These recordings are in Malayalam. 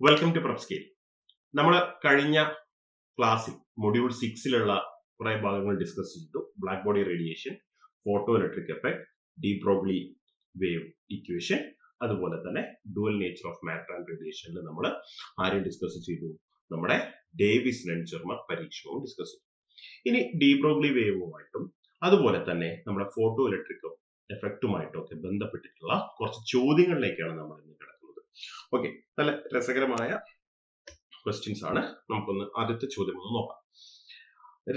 Welcome to prep scale. നമ്മൾ കഴിഞ്ഞ ക്ലാസ്സിൽ മൊഡ്യൂൾ 6ലുള്ള കുറെ ഭാഗങ്ങൾ ഡിസ്കസ് ചെയ്തു. Black body radiation, photo electric effect, de Broglie wave equation, അതുപോലെ തന്നെ dual nature of matter and റേഡിയേഷനിൽ നമ്മൾ ആരെയും ഡിസ്കസ് ചെയ്തു? നമ്മുടെ ഡേവിസ് ലെൻജർമർ പരീക്ഷണവും ഡിസ്കസ് ചെയ്തു. ഇനി ഡി ബ്രോഗ്ലി വേവുമായിട്ടും അതുപോലെ തന്നെ നമ്മുടെ ഫോട്ടോ ഇലക്ട്രിക് എഫക്റ്റുമായിട്ടും ഒക്കെ ബന്ധപ്പെട്ടിട്ടുള്ള കുറച്ച് ചോദ്യങ്ങളിലേക്കാണ് നമ്മൾ ഇന്ന് കിടക്കുന്നത്. ഓക്കെ, നല്ല രസകരമായ ക്വസ്റ്റ്യൻസ് ആണ്. നമുക്കൊന്ന് ആദ്യത്തെ ചോദ്യം ഒന്ന് നോക്കാം.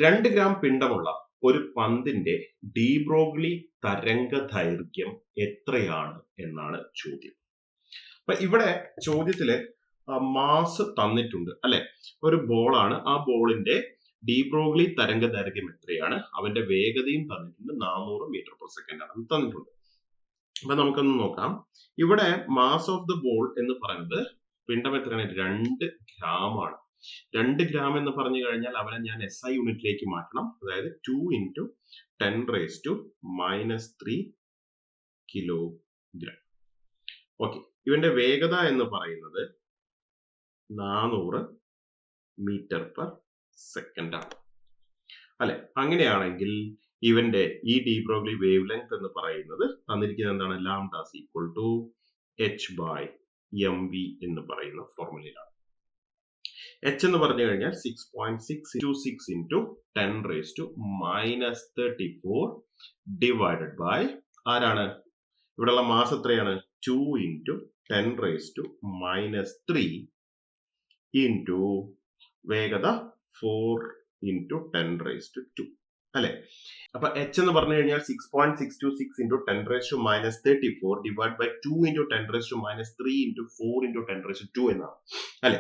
2 ഗ്രാം പിണ്ഡമുള്ള ഒരു പന്തിന്റെ ഡി ബ്രോഗ്ലി തരംഗ ദൈർഘ്യം എത്രയാണ് എന്നാണ് ചോദ്യം. അപ്പൊ ഇവിടെ ചോദ്യത്തില് മാസ് തന്നിട്ടുണ്ട് അല്ലെ. ഒരു ബോളാണ്, ആ ബോളിന്റെ ഡി ബ്രോഗ്ലി തരംഗ ദൈർഘ്യം എത്രയാണ്, അവന്റെ വേഗതയും തന്നിട്ടുണ്ട്, 400 മീറ്റർ പെർ സെക്കൻഡ് ആണ് തന്നിട്ടുണ്ട്. അപ്പൊ നമുക്കൊന്ന് നോക്കാം. ഇവിടെ മാസ് ഓഫ് ദ ബോൾ എന്ന് പറയുന്നത് പിണ്ഡം എത്രയാണ്? 2 ഗ്രാം ആണ്. 2 ഗ്രാം എന്ന് പറഞ്ഞു കഴിഞ്ഞാൽ അവനെ ഞാൻ SI യൂണിറ്റിലേക്ക് മാറ്റണം. അതായത് 2 × 10⁻³ കിലോഗ്രാം. ഓക്കെ, ഇവന്റെ വേഗത എന്ന് പറയുന്നത് 400 മീറ്റർ പെർ സെക്കൻഡ് ആണ് അല്ലെ. അങ്ങനെയാണെങ്കിൽ ഇവന്റെ ഈ ഡി ബ്രോഗ്ലി വേവ് ലെങ്ത് എന്ന് പറയുന്നത് തന്നിരിക്കുന്നത് എന്താണ്? ലാംഡ h/mv എന്ന് പറയുന്ന ഫോർമുലയിലാണ്. h എന്ന് പറഞ്ഞു കഴിഞ്ഞാൽ 6.626 × 10⁻³ ഡിവൈഡഡ് ബൈ ആരാണ്? ഇവിടെയുള്ള മാസ് എത്രയാണ്? 2 × 10⁻³ ഇൻറ്റു വേഗത 4 × 10⁻² അല്ലെ. അപ്പൊ h എന്ന് പറഞ്ഞു കഴിഞ്ഞാൽ 6.626 × 10⁻³ ഡിവൈഡ് ബൈ 2 × 10⁻³ ഇൻറ്റു 4 × 10⁻² എന്നാണ് അല്ലെ.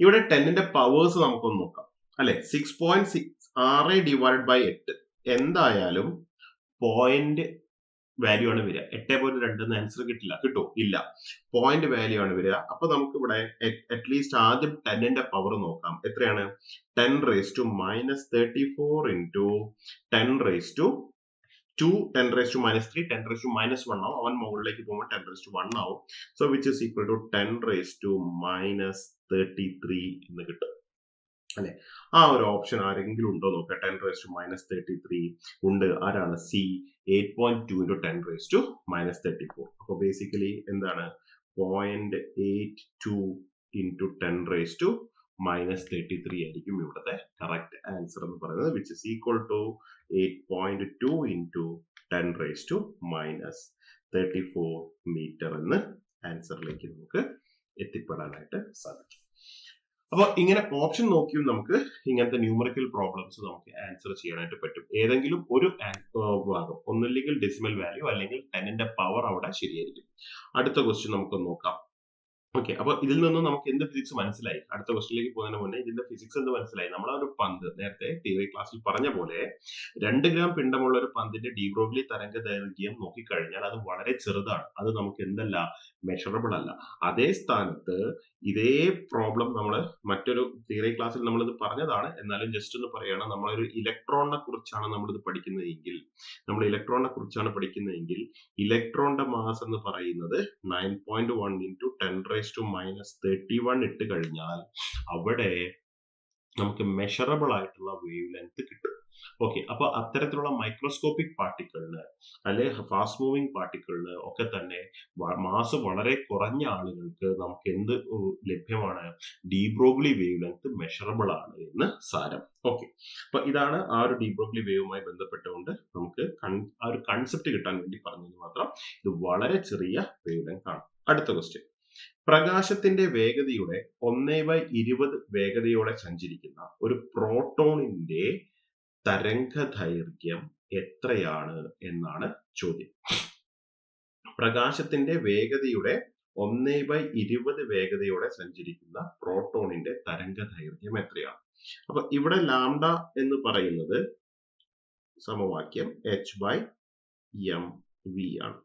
ഇവിടെ 10ന്റെ പവേഴ്സ് നമുക്കൊന്ന് നോക്കാം അല്ലെ. 6.6 ഡിവൈഡ് ബൈ 8 എന്തായാലും പോയിന്റ് വാല്യൂ ആണ് വരിക. 8.2 ആൻസർ കിട്ടില്ല, കിട്ടോ? ഇല്ല, പോയിന്റ് വാല്യൂ ആണ് വരിക. അപ്പൊ നമുക്ക് ഇവിടെ അറ്റ്ലീസ്റ്റ് ആദ്യം 10ന്റെ പവർ നോക്കാം. എത്രയാണ്? 10⁻³ ഇൻറ്റു 10⁻², 10⁻³ 10⁻1 ആവും. അവൻ മുകളിലേക്ക് പോകുമ്പോൾ 10⁻1 ആവും. So which is equal to 10⁻³ എന്ന് കിട്ടും അല്ലെ. ആ ഒരു ഓപ്ഷൻ ആരെങ്കിലും ഉണ്ടോ നോക്കാം. 10⁻³ ഉണ്ട്. ആരാണ്? സി, 8.2 × 10⁻34. അപ്പൊ ബേസിക്കലി എന്താണ്? 0.82 × 10⁻³ ആയിരിക്കും ഇവിടുത്തെ കറക്റ്റ് ആൻസർ എന്ന് പറയുന്നത്, which is equal to 8.2 × 10⁻34 metre എന്ന് ആൻസറിലേക്ക് നമുക്ക് എത്തിപ്പെടാനായിട്ട് സാധിക്കും. അപ്പൊ ഇങ്ങനെ ഓപ്ഷൻ നോക്കിയും നമുക്ക് ഇങ്ങനത്തെ ന്യൂമറിക്കൽ പ്രോബ്ലംസ് നമുക്ക് ആൻസർ ചെയ്യാനായിട്ട് പറ്റും. ഏതെങ്കിലും ഒരു ഭാഗം, ഒന്നില്ലെങ്കിൽ ഡെസിമൽ വാല്യൂ അല്ലെങ്കിൽ 10ന്റെ പവർ അവിടെ ശരിയായിരിക്കും. അടുത്ത ക്വസ്റ്റ്യൻ നമുക്ക് നോക്കാം. ഓക്കെ, അപ്പൊ ഇതിൽ നിന്ന് നമുക്ക് എന്ത് ഫിസിക്സ് മനസ്സിലായി? അടുത്ത ക്വസ്റ്റ്യനിലേക്ക് പോകുന്നതിന് മുന്നേ ഇതിന്റെ ഫിസിക്സ് എന്ത് മനസ്സിലായി? നമ്മളൊരു പന്ത്, നേരത്തെ തിയറി ക്ലാസ്സിൽ പറഞ്ഞ പോലെ 2 ഗ്രാം പിണ്ഡമുള്ള ഒരു പന്തിന്റെ ഡി ബ്രോഗ്ലി തരംഗ ദൈർഘ്യം നോക്കിക്കഴിഞ്ഞാൽ അത് വളരെ ചെറുതാണ്. അത് നമുക്ക് എന്തല്ല, മെഷറബിൾ അല്ല. അതേ സ്ഥാനത്ത് ഇതേ പ്രോബ്ലം നമ്മൾ മറ്റൊരു തിയറി ക്ലാസ്സിൽ നമ്മളിത് പറഞ്ഞതാണ്. എന്നാലും ജസ്റ്റ് ഒന്ന് പറയുകയാണ്, നമ്മളൊരു ഇലക്ട്രോണിനെ കുറിച്ചാണ് നമ്മളിത് പഠിക്കുന്നതെങ്കിൽ, ഇലക്ട്രോണിന്റെ മാസ് എന്ന് പറയുന്നത് 9.1 × 10⁻³ ഇട്ട് കഴിഞ്ഞാൽ അവിടെ നമുക്ക് മെഷറബിൾ ആയിട്ടുള്ള വേവ് ലെങ്ത് കിട്ടും. ഓക്കെ, അപ്പൊ അത്തരത്തിലുള്ള മൈക്രോസ്കോപ്പിക് പാർട്ടിക്കിളിന് അല്ലെ ഫാസ്റ്റ് മൂവിങ് പാർട്ടിക്കിളിന് ഒക്കെ തന്നെ മാസ് വളരെ കുറഞ്ഞ ആളുകൾക്ക് നമുക്ക് എന്ത് ലഭ്യമാണ്? D Broglie wave length measurable ആണ് എന്ന് സാരം. ഓക്കെ, അപ്പൊ ഇതാണ് ആ ഒരു ഡി ബ്രോഗ്ലി വേവുമായി ബന്ധപ്പെട്ടുകൊണ്ട് നമുക്ക് ആ ഒരു കൺസെപ്റ്റ് കിട്ടാൻ വേണ്ടി പറഞ്ഞത് മാത്രം. ഇത് വളരെ ചെറിയ വേവ് ലെങ്ത് ആണ്. അടുത്ത ക്വസ്റ്റ്യൻ. പ്രകാശത്തിന്റെ വേഗതയുടെ 1/20 വേഗതയോടെ സഞ്ചരിക്കുന്ന ഒരു പ്രോട്ടോണിന്റെ തരംഗ ദൈർഘ്യം എത്രയാണ് എന്നാണ് ചോദ്യം. പ്രകാശത്തിന്റെ വേഗതയുടെ 1/20 വേഗതയോടെ സഞ്ചരിക്കുന്ന പ്രോട്ടോണിന്റെ തരംഗ ദൈർഘ്യം എത്രയാണ്? അപ്പൊ ഇവിടെ ലാംഡ എന്ന് പറയുന്നത് സമവാക്യം h/mv ആണ്.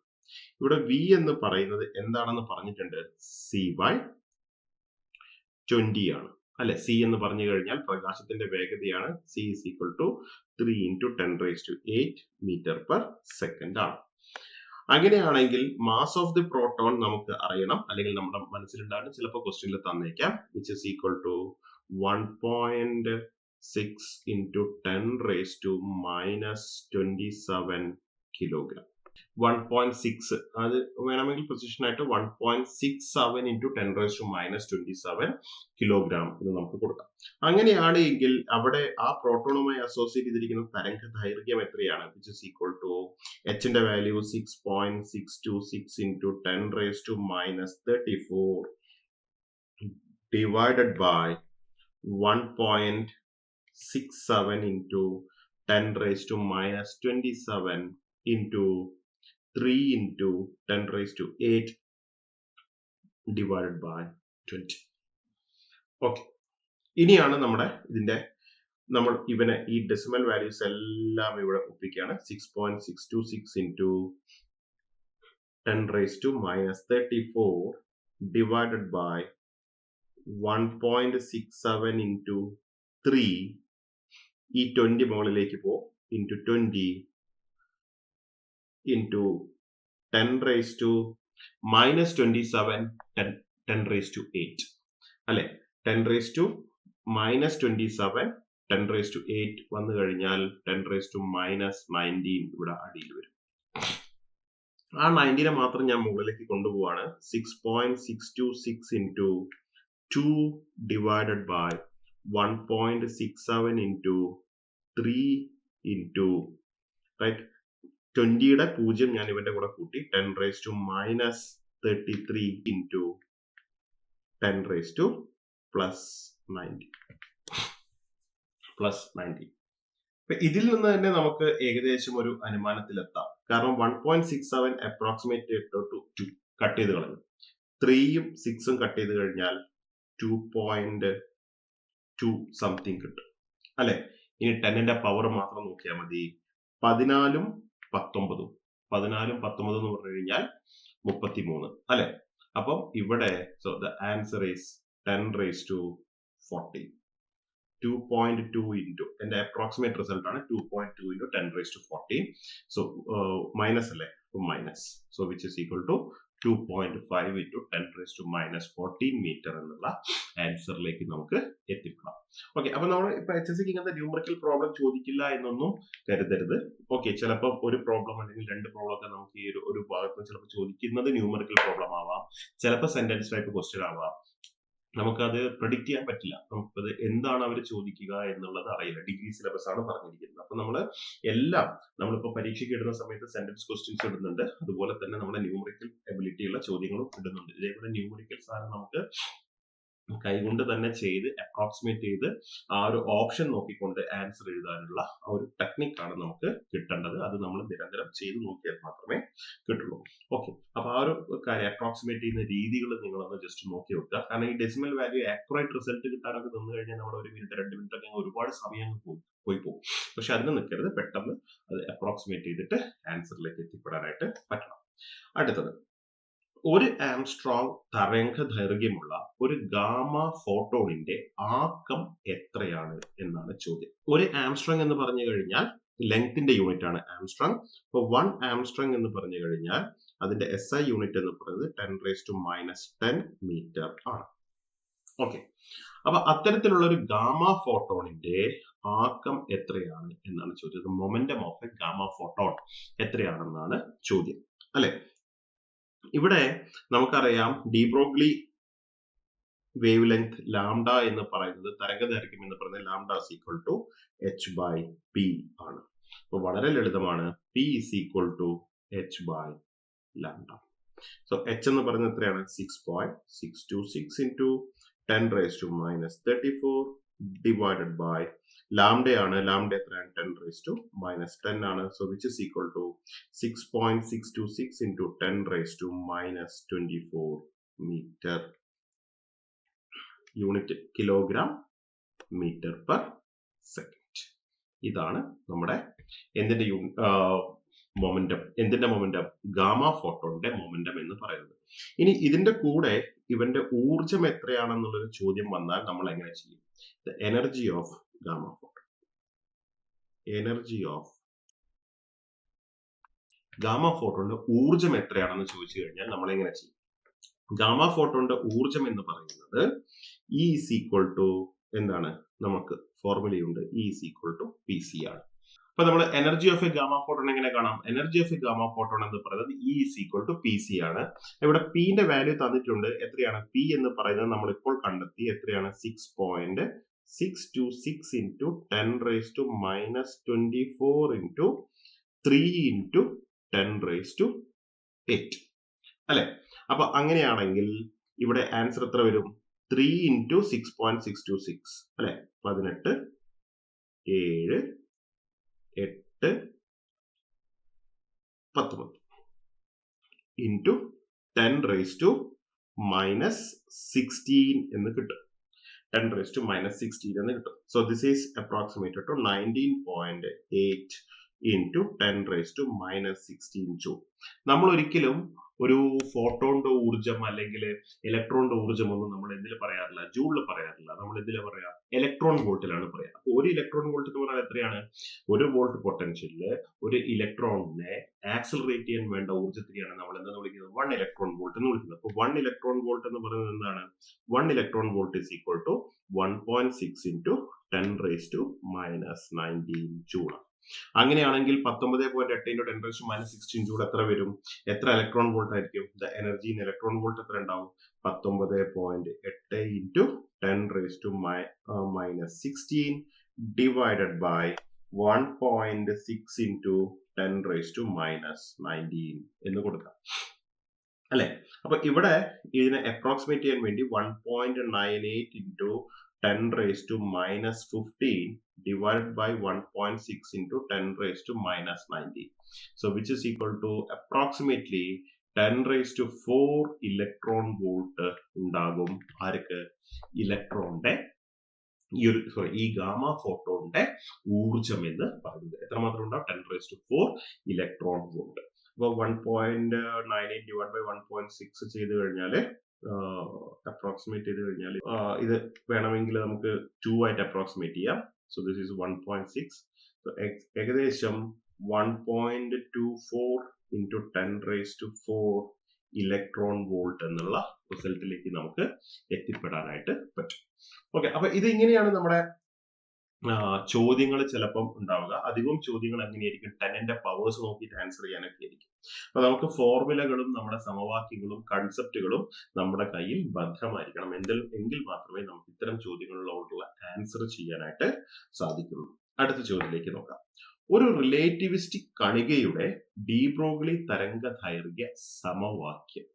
ഇവിടെ v എന്ന് പറയുന്നത് എന്താണെന്ന് പറഞ്ഞിട്ടുണ്ട്? c/20 ആണ് അല്ലെ. c എന്ന് പറഞ്ഞു കഴിഞ്ഞാൽ പ്രകാശത്തിന്റെ വേഗതയാണ്. c is equal to 3 × 10⁻8 metre per second ആണ്. അങ്ങനെയാണെങ്കിൽ മാസ് ഓഫ് ദി പ്രോട്ടോൺ നമുക്ക് അറിയണം, അല്ലെങ്കിൽ നമ്മുടെ മനസ്സിലുണ്ടാകും, ചിലപ്പോൾ ക്വസ്റ്റ്യനിൽ തന്നേക്കാം, which is equal to 1.6 into 10 raised to minus 27 kilogram. 1.6 അത് വേണമെങ്കിൽ പൊസിഷൻ ആയിട്ട് 1.67 into 10 raised to minus 27 kilogram എന്ന് നമുക്ക് കൊടുക്കാം. അങ്ങനെയാണ് എങ്കിൽ അവിടെ ആ പ്രോട്ടോണുമായി അസോസിയേറ്റ് ചെയ്തിരിക്കുന്ന തരംഗ ദൈർഘ്യം എത്രയാണ്? വിച്ച് ഇസ് ഈക്വൽ ടു എച്ചിന്റെ value 6.626 into 10 raised to minus 34 divided by 1.67 into 10 raised to minus 27 into 3 into 10 raised to 8 divided by 20. Okay, ഇനിയാണ് നമ്മുടെ ഇതിന്റെ നമ്മൾ ഇവനെ ഈ ഡെസിമൽ വാല്യൂസ് എല്ലാം ഇവിടെ ഒപ്പിക്കുകയാണ്. 6.626 into 10 raised to minus 34 divided by 1.67 into 3 ഈ 20 മുകളിലേക്ക് പോകും into 20 into 10 raised to minus 27 10 raised to 8 അല്ലെ, 10 raised to minus 27 10 raised to 8 വന്നു കഴിഞ്ഞാൽ 10 raised to minus 19 ഇവിടെ അടിയിൽ വരും. ആ 19 മാത്രം ഞാൻ മുകളിലേക്ക് കൊണ്ടുപോവാണ്. 6.626 into 2 divided by 1.67 into 3 into right 20യുടെ 0 ഞാൻ ഇവന്റെ കൂടെ കൂട്ടി 10 raised to minus 33 into 10 raised to plus 90 plus 90. ഇതിൽ നിന്ന് തന്നെ നമുക്ക് ഏകദേശം ഒരു അനുമാനത്തിലെത്താം. കാരണം 1.67 അപ്രോക്സിമേറ്റ് ടു 2 കട്ട് ചെയ്ത് കളഞ്ഞു, 3യും 6ഉം കട്ട് ചെയ്ത് കഴിഞ്ഞാൽ 2.2 സംതിങ് കിട്ടും അല്ലെ. ഇനി 10ന്റെ പവർ മാത്രം നോക്കിയാൽ മതി. 14ഉം 19ഉം 14ഉം 19 എന്ന് പറഞ്ഞു കഴിഞ്ഞാൽ 33 അല്ലെ. അപ്പം ഇവിടെ so the answer is 10 raised to 40. 2.2 into എന്റെ അപ്രോക്സിമേറ്റ് റിസൾട്ട് ആണ് 2.2 into 10 raised to 40. So minus അല്ലേ, minus, so which is equal to 2.5 into 10 raised to minus 14 meter എന്നുള്ള ആൻസറിലേക്ക് നമുക്ക് എത്തിപ്പെടാം. ഓക്കെ, അപ്പൊ നമ്മൾ ഇപ്പൊ HSC ഇങ്ങനത്തെ ന്യൂമറിക്കൽ പ്രോബ്ലം ചോദിക്കില്ല എന്നൊന്നും കരുതരുത്. ഓക്കെ, ചിലപ്പോൾ ഒരു പ്രോബ്ലം അല്ലെങ്കിൽ 2 പ്രോബ്ലം ഒക്കെ നമുക്ക് ഈ ഒരു ഭാഗത്ത് ചിലപ്പോൾ ചോദിക്കുന്നത് ന്യൂമറിക്കൽ പ്രോബ്ലം ആവാം, ചിലപ്പോൾ സെന്റൻസ് ടൈപ്പ് ക്വസ്റ്റ്യൻ ആവാം. നമുക്കത് പ്രെഡിക്റ്റ് ചെയ്യാൻ പറ്റില്ല. നമുക്കത് എന്താണ് അവർ ചോദിക്കുക എന്നുള്ളത് അറിയില്ല. ഡിഗ്രി സിലബസ് ആണ് പറഞ്ഞിരിക്കുന്നത്. അപ്പൊ നമ്മളിപ്പോ പരീക്ഷയ്ക്ക് ഇടുന്ന സമയത്ത് സെന്റൻസ് ക്വസ്റ്റ്യൻസ് ഇടുന്നുണ്ട്, അതുപോലെ തന്നെ നമ്മുടെ ന്യൂമറിക്കൽ എബിലിറ്റി ഉള്ള ചോദ്യങ്ങളും ഇടുന്നുണ്ട്. ഇതേപോലെ ന്യൂമറിക്കൽസ് ആണ് നമുക്ക് കൈകൊണ്ട് തന്നെ ചെയ്ത് അപ്രോക്സിമേറ്റ് ചെയ്ത് ആ ഒരു ഓപ്ഷൻ നോക്കിക്കൊണ്ട് ആൻസർ എഴുതാനുള്ള ആ ഒരു ടെക്നിക്കാണ് നമുക്ക് കിട്ടേണ്ടത്. അത് നമ്മൾ നിരന്തരം ചെയ്ത് നോക്കിയാൽ മാത്രമേ കിട്ടുള്ളൂ. ഓക്കെ, അപ്പൊ ആ ഒരു കാര്യം അപ്രോക്സിമേറ്റ് ചെയ്യുന്ന രീതികൾ നിങ്ങളൊന്ന് ജസ്റ്റ് നോക്കി വെക്കുക. കാരണം ഈ ഡെസിമൽ വാല്യൂ ആക്യുറേറ്റ് റിസൾട്ട് കിട്ടാനൊക്കെ നിന്ന് കഴിഞ്ഞാൽ നമ്മുടെ 1 മിനിറ്റ് 2 മിനിറ്റ് ഒക്കെ ഒരുപാട് സമയം പോയി പോകും. പക്ഷെ അതിന് നിൽക്കരുത്, പെട്ടെന്ന് അത് അപ്രോക്സിമേറ്റ് ചെയ്തിട്ട് ആൻസറിലേക്ക് എത്തിപ്പെടാനായിട്ട് പറ്റണം. അടുത്തത്, ഒരു ആംസ്ട്രോങ് തരംഗ ദൈർഘ്യമുള്ള ഒരു ഗാമ ഫോട്ടോണിന്റെ ആക്കം എത്രയാണ് എന്നാണ് ചോദ്യം. ഒരു ആംസ്ട്രോങ് എന്ന് പറഞ്ഞു കഴിഞ്ഞാൽ ലെങ്ത്തിന്റെ യൂണിറ്റ് ആണ് ആംസ്ട്രോങ്. അപ്പോൾ 1 ആംസ്ട്രോങ് എന്ന് പറഞ്ഞു കഴിഞ്ഞാൽ അതിന്റെ SI യൂണിറ്റ് എന്ന് പറയുന്നത് 10 raised to minus 10 മീറ്റർ ആണ്. ഓക്കെ, അപ്പൊ അത്തരത്തിലുള്ള ഒരു ഗാമ ഫോട്ടോണിന്റെ ആക്കം എത്രയാണ് എന്നാണ് ചോദ്യം. Momentum of a gamma photon എത്രയാണെന്നാണ് ചോദ്യം അല്ലെ. ഇവിടെ നമുക്കറിയാം de Broglie wavelength lambda എന്ന് പറയുന്നത്, തരംഗദൈർഘ്യം എന്ന് പറയുന്നത് lambda is equal to h/p ആണ്. അപ്പൊ വളരെ ലളിതമാണ്, p is equal to h/λ. So h എന്ന് പറയുന്നത് എത്രയാണ്? 6.626 into 10 raised to minus 34 divided by ലാംഡയാണ്. Lambda എത്രയാണ്? 10 raised to minus 10 ആണ്. So which is equal to 6.626 into 10 raised to minus 24 meter. Unit kilogram metre per second. ഇതാണ് നമ്മുടെ എന്തിന്റെ മൊമെന്റം, ഗാമ ഫോട്ടോണിന്റെ മൊമെന്റം എന്ന് പറയുന്നത്. ഇനി ഇതിന്റെ കൂടെ ഇവന്റെ ഊർജം എത്രയാണെന്നുള്ളൊരു ചോദ്യം വന്നാൽ നമ്മൾ എങ്ങനെ ചെയ്യും? The energy of gamma photon, energy of gamma ഫോട്ടോണിന്റെ ഊർജ്ജം എത്രയാണെന്ന് ചോദിച്ചു കഴിഞ്ഞാൽ നമ്മൾ എങ്ങനെ ചെയ്യും? ഗാമ ഫോട്ടോണിന്റെ ഊർജ്ജം എന്ന് പറയുന്നത് E is equal to എന്താണ്? നമുക്ക് ഫോർമുലയുണ്ട്. E is equal to PC ആണ്. അപ്പൊ നമ്മൾ energy of a gamma photon എങ്ങനെ കാണാം? Energy of a gamma photon എന്ന് പറയുന്നത് E is equal to PC ആണ്. ഇവിടെ P ന്റെ വാല്യൂ തന്നിട്ടുണ്ട്. എത്രയാണ്? P എന്ന് പറയുന്നത് നമ്മൾ ഇപ്പോൾ കണ്ടെത്തി. എത്രയാണ്? 6.626 into 10 raised to minus 24 into 3 into 10 raised to 8 അല്ലെ? അപ്പൊ അങ്ങനെയാണെങ്കിൽ ഇവിടെ ആൻസർ എത്ര വരും? 3 into 6.626 അല്ലെ? 18 7 8 19 into 10 raised to minus 16 എന്ന് കിട്ടും. 10 raised to minus 16 എന്ന് കിട്ടും. So this is approximated to 19.8 into 10 raised to minus 16 joule. നമ്മൾ ഒരിക്കലും ഒരു ഫോട്ടോണിന്റെ ഊർജ്ജം അല്ലെങ്കിൽ ഇലക്ട്രോണിന്റെ ഊർജ്ജം ഒന്നും നമ്മൾ എന്തിൽ പറയാറില്ല? ജൂളിൽ പറയാറില്ല. നമ്മൾ എന്തിൽ പറയാ? ഇലക്ട്രോൺ വോൾട്ടിലാണ് പറയാ. അപ്പൊ ഒരു ഇലക്ട്രോൺ വോൾട്ട് എന്ന് പറഞ്ഞാൽ എത്രയാണ്? 1 വോൾട്ട് പൊട്ടൻഷ്യലില് ഒരു ഇലക്ട്രോണിനെ ആക്സിലറേറ്റ് ചെയ്യാൻ വേണ്ട ഊർജ്ജത്തിനെയാണ് നമ്മൾ എന്തെന്ന് വിളിക്കുന്നത്? 1 ഇലക്ട്രോൺ വോൾട്ട് എന്ന് വിളിക്കുന്നത്. അപ്പൊ 1 ഇലക്ട്രോൺ വോൾട്ട് എന്ന് പറയുന്നത് എന്താണ്? 1 electron volt is equal to 1.6 into 10 raised to minus 19 joule. അങ്ങനെയാണെങ്കിൽ 19.8 into 10 raised to minus 16 joule എത്ര വരും? എത്ര ഇലക്ട്രോൺ വോൾട്ട് ആയിരിക്കും? The energy in electron volt എത്ര ഉണ്ടാവും? 19.8 into 10 raised to minus 16 divided by 1.6 into 10 raised to minus 19 എന്ന് കൊടുക്കാം അല്ലെ? അപ്പൊ ഇവിടെ ഇതിനെ അപ്രോക്സിമേറ്റ് ചെയ്യാൻ വേണ്ടി 1.98 into 10 raised to minus 15 divided by 1.6 into 10 raised to minus 19. So which is equal to approximately 10 raised to 4 electron volt ഉണ്ടാകും. ആർക്ക്? ഇലക്ട്രോണിന്റെ ഈ ഗാമ ഫോട്ടോണിന്റെ ഊർജ്ജം എന്ന് പറയുന്നത് എത്രമാത്രം ഉണ്ടാവും? 10 raised to 4 ഇലക്ട്രോൺ വോൾട്ട്. അപ്പോൾ 1.98 divided by 1.6 ചെയ്ത് കഴിഞ്ഞാല് അപ്രോക്സിമേറ്റ് ചെയ്ത് കഴിഞ്ഞാൽ ഇത് വേണമെങ്കിൽ നമുക്ക് 2 ആയിട്ട് അപ്രോക്സിമേറ്റ് ചെയ്യാം. So this is 1.6. ഏകദേശം 1.24 into 10 raised to 4 electron volt എന്നുള്ള റിസൾട്ടിലേക്ക് നമുക്ക് എത്തിപ്പെടാനായിട്ട് പറ്റും. ഓക്കെ, അപ്പൊ ഇത് ഇങ്ങനെയാണ് നമ്മുടെ ചോദ്യങ്ങൾ ചിലപ്പം ഉണ്ടാവുക. അധികവും ചോദ്യങ്ങൾ എങ്ങനെയായിരിക്കും? 10ന്റെ പവേഴ്സ് നോക്കിയിട്ട് ആൻസർ ചെയ്യാനൊക്കെ ആയിരിക്കും. അപ്പൊ നമുക്ക് ഫോർമുലകളും നമ്മുടെ സമവാക്യങ്ങളും കൺസെപ്റ്റുകളും നമ്മുടെ കയ്യിൽ ഭദ്രമായിരിക്കണം. എങ്കിൽ മാത്രമേ നമുക്ക് ഇത്തരം ചോദ്യങ്ങളിലോട്ടുള്ള ആൻസർ ചെയ്യാനായിട്ട് സാധിക്കുള്ളൂ. അടുത്ത ചോദ്യത്തിലേക്ക് നോക്കാം. ഒരു റിലേറ്റിവിസ്റ്റിക് കണികയുടെ ഡി ബ്രോഗ്ലി തരംഗ ദൈർഘ്യ സമവാക്യം.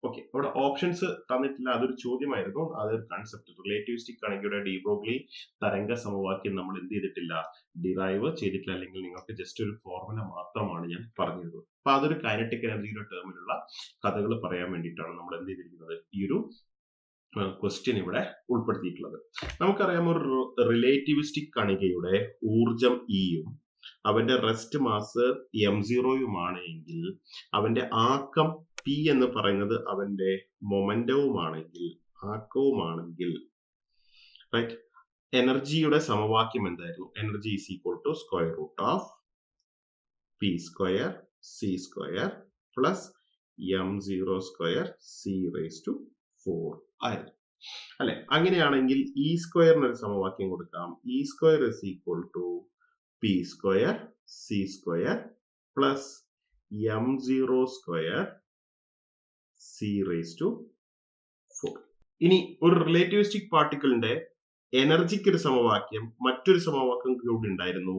ഓക്കെ, അവിടെ ഓപ്ഷൻസ് തന്നിട്ടില്ല. അതൊരു ചോദ്യമായിരുന്നു. അതൊരു കൺസെപ്റ്റ്. റിലേറ്റിവിസ്റ്റിക് കണികയുടെ ഡി ബ്രോഗ്ലി തരംഗ സമവാക്യം നമ്മൾ എന്ത് ചെയ്തിട്ടില്ല? ഡിറൈവ് ചെയ്തിട്ടില്ല. അല്ലെങ്കിൽ നിങ്ങൾക്ക് ജസ്റ്റ് ഒരു ഫോർമുല മാത്രമാണ് ഞാൻ പറഞ്ഞിരുന്നത്. അപ്പൊ അതൊരു കൈനറ്റിക് എനർജിയുടെ ടേമിലുള്ള കഥകൾ പറയാൻ വേണ്ടിയിട്ടാണ് നമ്മൾ എന്ത് ചെയ്തിരിക്കുന്നത്? ഈ ഒരു ക്വസ്റ്റ്യൻ ഇവിടെ ഉൾപ്പെടുത്തിയിട്ടുള്ളത്. നമുക്കറിയാം, ഒരു റിലേറ്റിവിസ്റ്റിക് കണികയുടെ ഊർജം ഇയും അവന്റെ റെസ്റ്റ് മാസ് m0യുമാണ് എങ്കിൽ അവന്റെ ആക്കം P എന്ന് പറയുന്നത് അവന്റെ മൊമെന്റവുമാണെങ്കിൽ, ആക്കവുമാണെങ്കിൽ, റൈറ്റ്, എനർജിയുടെ സമവാക്യം എന്തായിരുന്നു? Energy is equal to square root of P square C square plus m0 square C raise to 4 ആയിരുന്നു അല്ലെ? അങ്ങനെയാണെങ്കിൽ E സ്ക്വയറിന് ഒരു സമവാക്യം കൊടുക്കാം. E square is equal to P square C square plus m0 square C raise to 4. ഇനി ഒരു റിലേറ്റിവിസ്റ്റിക് പാർട്ടിക്കിളിന്റെ എനർജിക്ക് ഒരു സമവാക്യം, മറ്റൊരു സമവാക്യം കൂടി ഉണ്ടായിരുന്നു.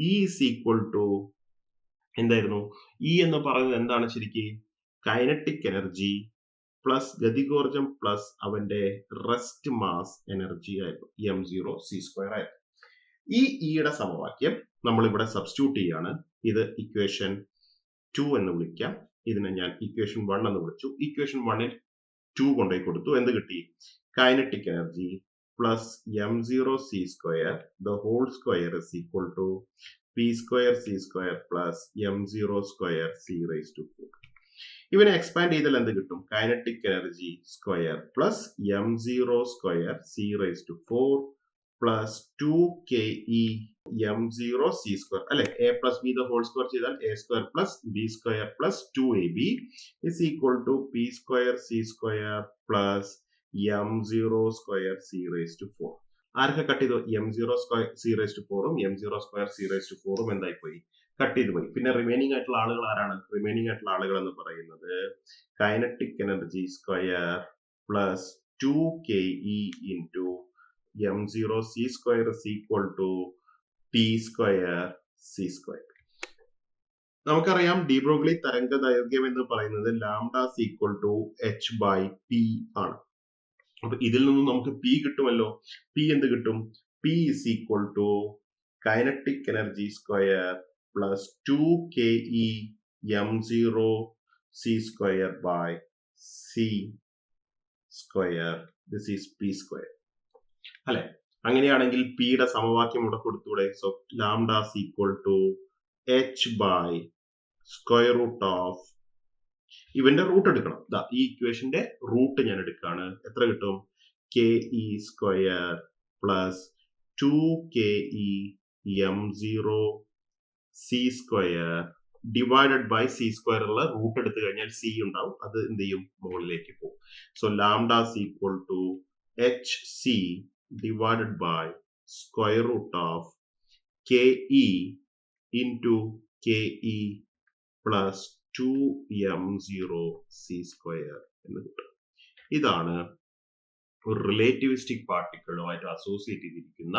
E ഈസ് ഈക്വൽ ടു എന്തായിരുന്നു? E എന്ന് പറയുന്നത് എന്താണ് ശരിക്കും? കൈനറ്റിക് എനർജി പ്ലസ് ഗതികോർജം പ്ലസ് അവന്റെ റെസ്റ്റ് മാസ് എനർജി ആയിരുന്നു. m0 C സ്ക്വയർ ആയിരുന്നു. ഈ ഇയുടെ സമവാക്യം നമ്മൾ ഇവിടെ സബ്സ്റ്റിറ്റ്യൂട്ട് ചെയ്യാണ്. ഇത് ഇക്വേഷൻ 2 എന്ന് വിളിക്കാം. ഇതിനെ ഞാൻ ഇക്വേഷൻ 1 എന്ന് വിളിച്ചു. ഇക്വേഷൻ 1ൽ 2 കൊണ്ടുപോയി കൊടുത്തു. എന്ത് കിട്ടി? Kinetic energy plus m0 C square the whole square is equal to P square C square plus m0 square C raise to 4. ഇവനെ എക്സ്പാൻഡ് ചെയ്താൽ എന്ത് കിട്ടും? Kinetic energy square plus m0 square C raise to 4 plus 2ke m0 c square അല്ലെ a plus b the whole square ചെയ്താൽ a square plus b square plus 2ab is equal to p square c square plus m0 square c raise to 4. ആരൊക്കെ കട്ട് ചെയ്തു? m0 square c raise to 4ഉം m0 square c raise to 4ഉം എന്തായി പോയി? കട്ട് ചെയ്ത് പോയി. പിന്നെ റിമൈനിങ് ആയിട്ടുള്ള ആളുകൾ ആരാണ്? റിമൈനിങ് ആയിട്ടുള്ള ആളുകൾ എന്ന് പറയുന്നത് kinetic energy square plus 2ke into m0 c square is equal to p square c square. നമുക്കറിയാം ഡി ബ്രോഗ്ലി തരംഗ ദൈർഘ്യം എന്ന് പറയുന്നത് lambda equal to h by p ആണ്. അപ്പൊ ഇതിൽ നിന്നും നമുക്ക് p കിട്ടുമല്ലോ. p എന്ത് കിട്ടും? p is equal to kinetic energy square plus 2ke m0 c square by c square. This is p square. അല്ലെ? അങ്ങനെയാണെങ്കിൽ p യുടെ സമവാക്യം ഇവിടെ കൊടുത്തൂടെ? So lambda equal to h by square root of ഇവന്റെ റൂട്ട് എടുക്കണം. ഈ ഇക്വേഷന്റെ റൂട്ട് ഞാൻ എടുക്കുകയാണ്. എത്ര കിട്ടും? K E square plus 2ke m0 c square divided by C square ഉള്ള റൂട്ട് എടുത്തു കഴിഞ്ഞാൽ സി ഉണ്ടാവും. അത് എന്ത് ചെയ്യും? മുകളിലേക്ക് പോകും. So lambda equal to H C divided by square root of K E into K E plus 2m0 c square എന്ന് കിട്ടും. ഇതാണ് ഒരു റിലേറ്റിവിസ്റ്റിക് പാർട്ടിക്കിളുമായിട്ട് അസോസിയേറ്റ് ചെയ്തിരിക്കുന്ന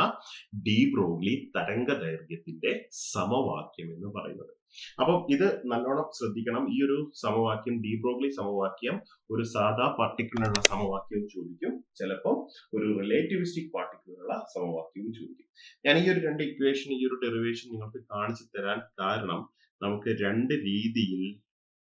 ഡി ബ്രോഗ്ലി തരംഗ ദൈർഘ്യത്തിന്റെ സമവാക്യം എന്ന് പറയുന്നത്. അപ്പം ഇത് നല്ലോണം ശ്രദ്ധിക്കണം. ഈ ഒരു സമവാക്യം ഡി ബ്രോഗ്ലി സമവാക്യം ഒരു സാധാ പാർട്ടിക്കിളിനുള്ള സമവാക്യവും ചോദിക്കും, ചിലപ്പോൾ ഒരു റിലേറ്റിവിസ്റ്റിക് പാർട്ടിക്കിളിനുള്ള സമവാക്യവും ചോദിക്കും. ഞാൻ ഈ ഒരു രണ്ട് ഇക്വേഷൻ, ഈ ഒരു ഡെറിവേഷൻ നിങ്ങൾക്ക് കാണിച്ചു തരാൻ കാരണം നമുക്ക് രണ്ട് രീതിയിൽ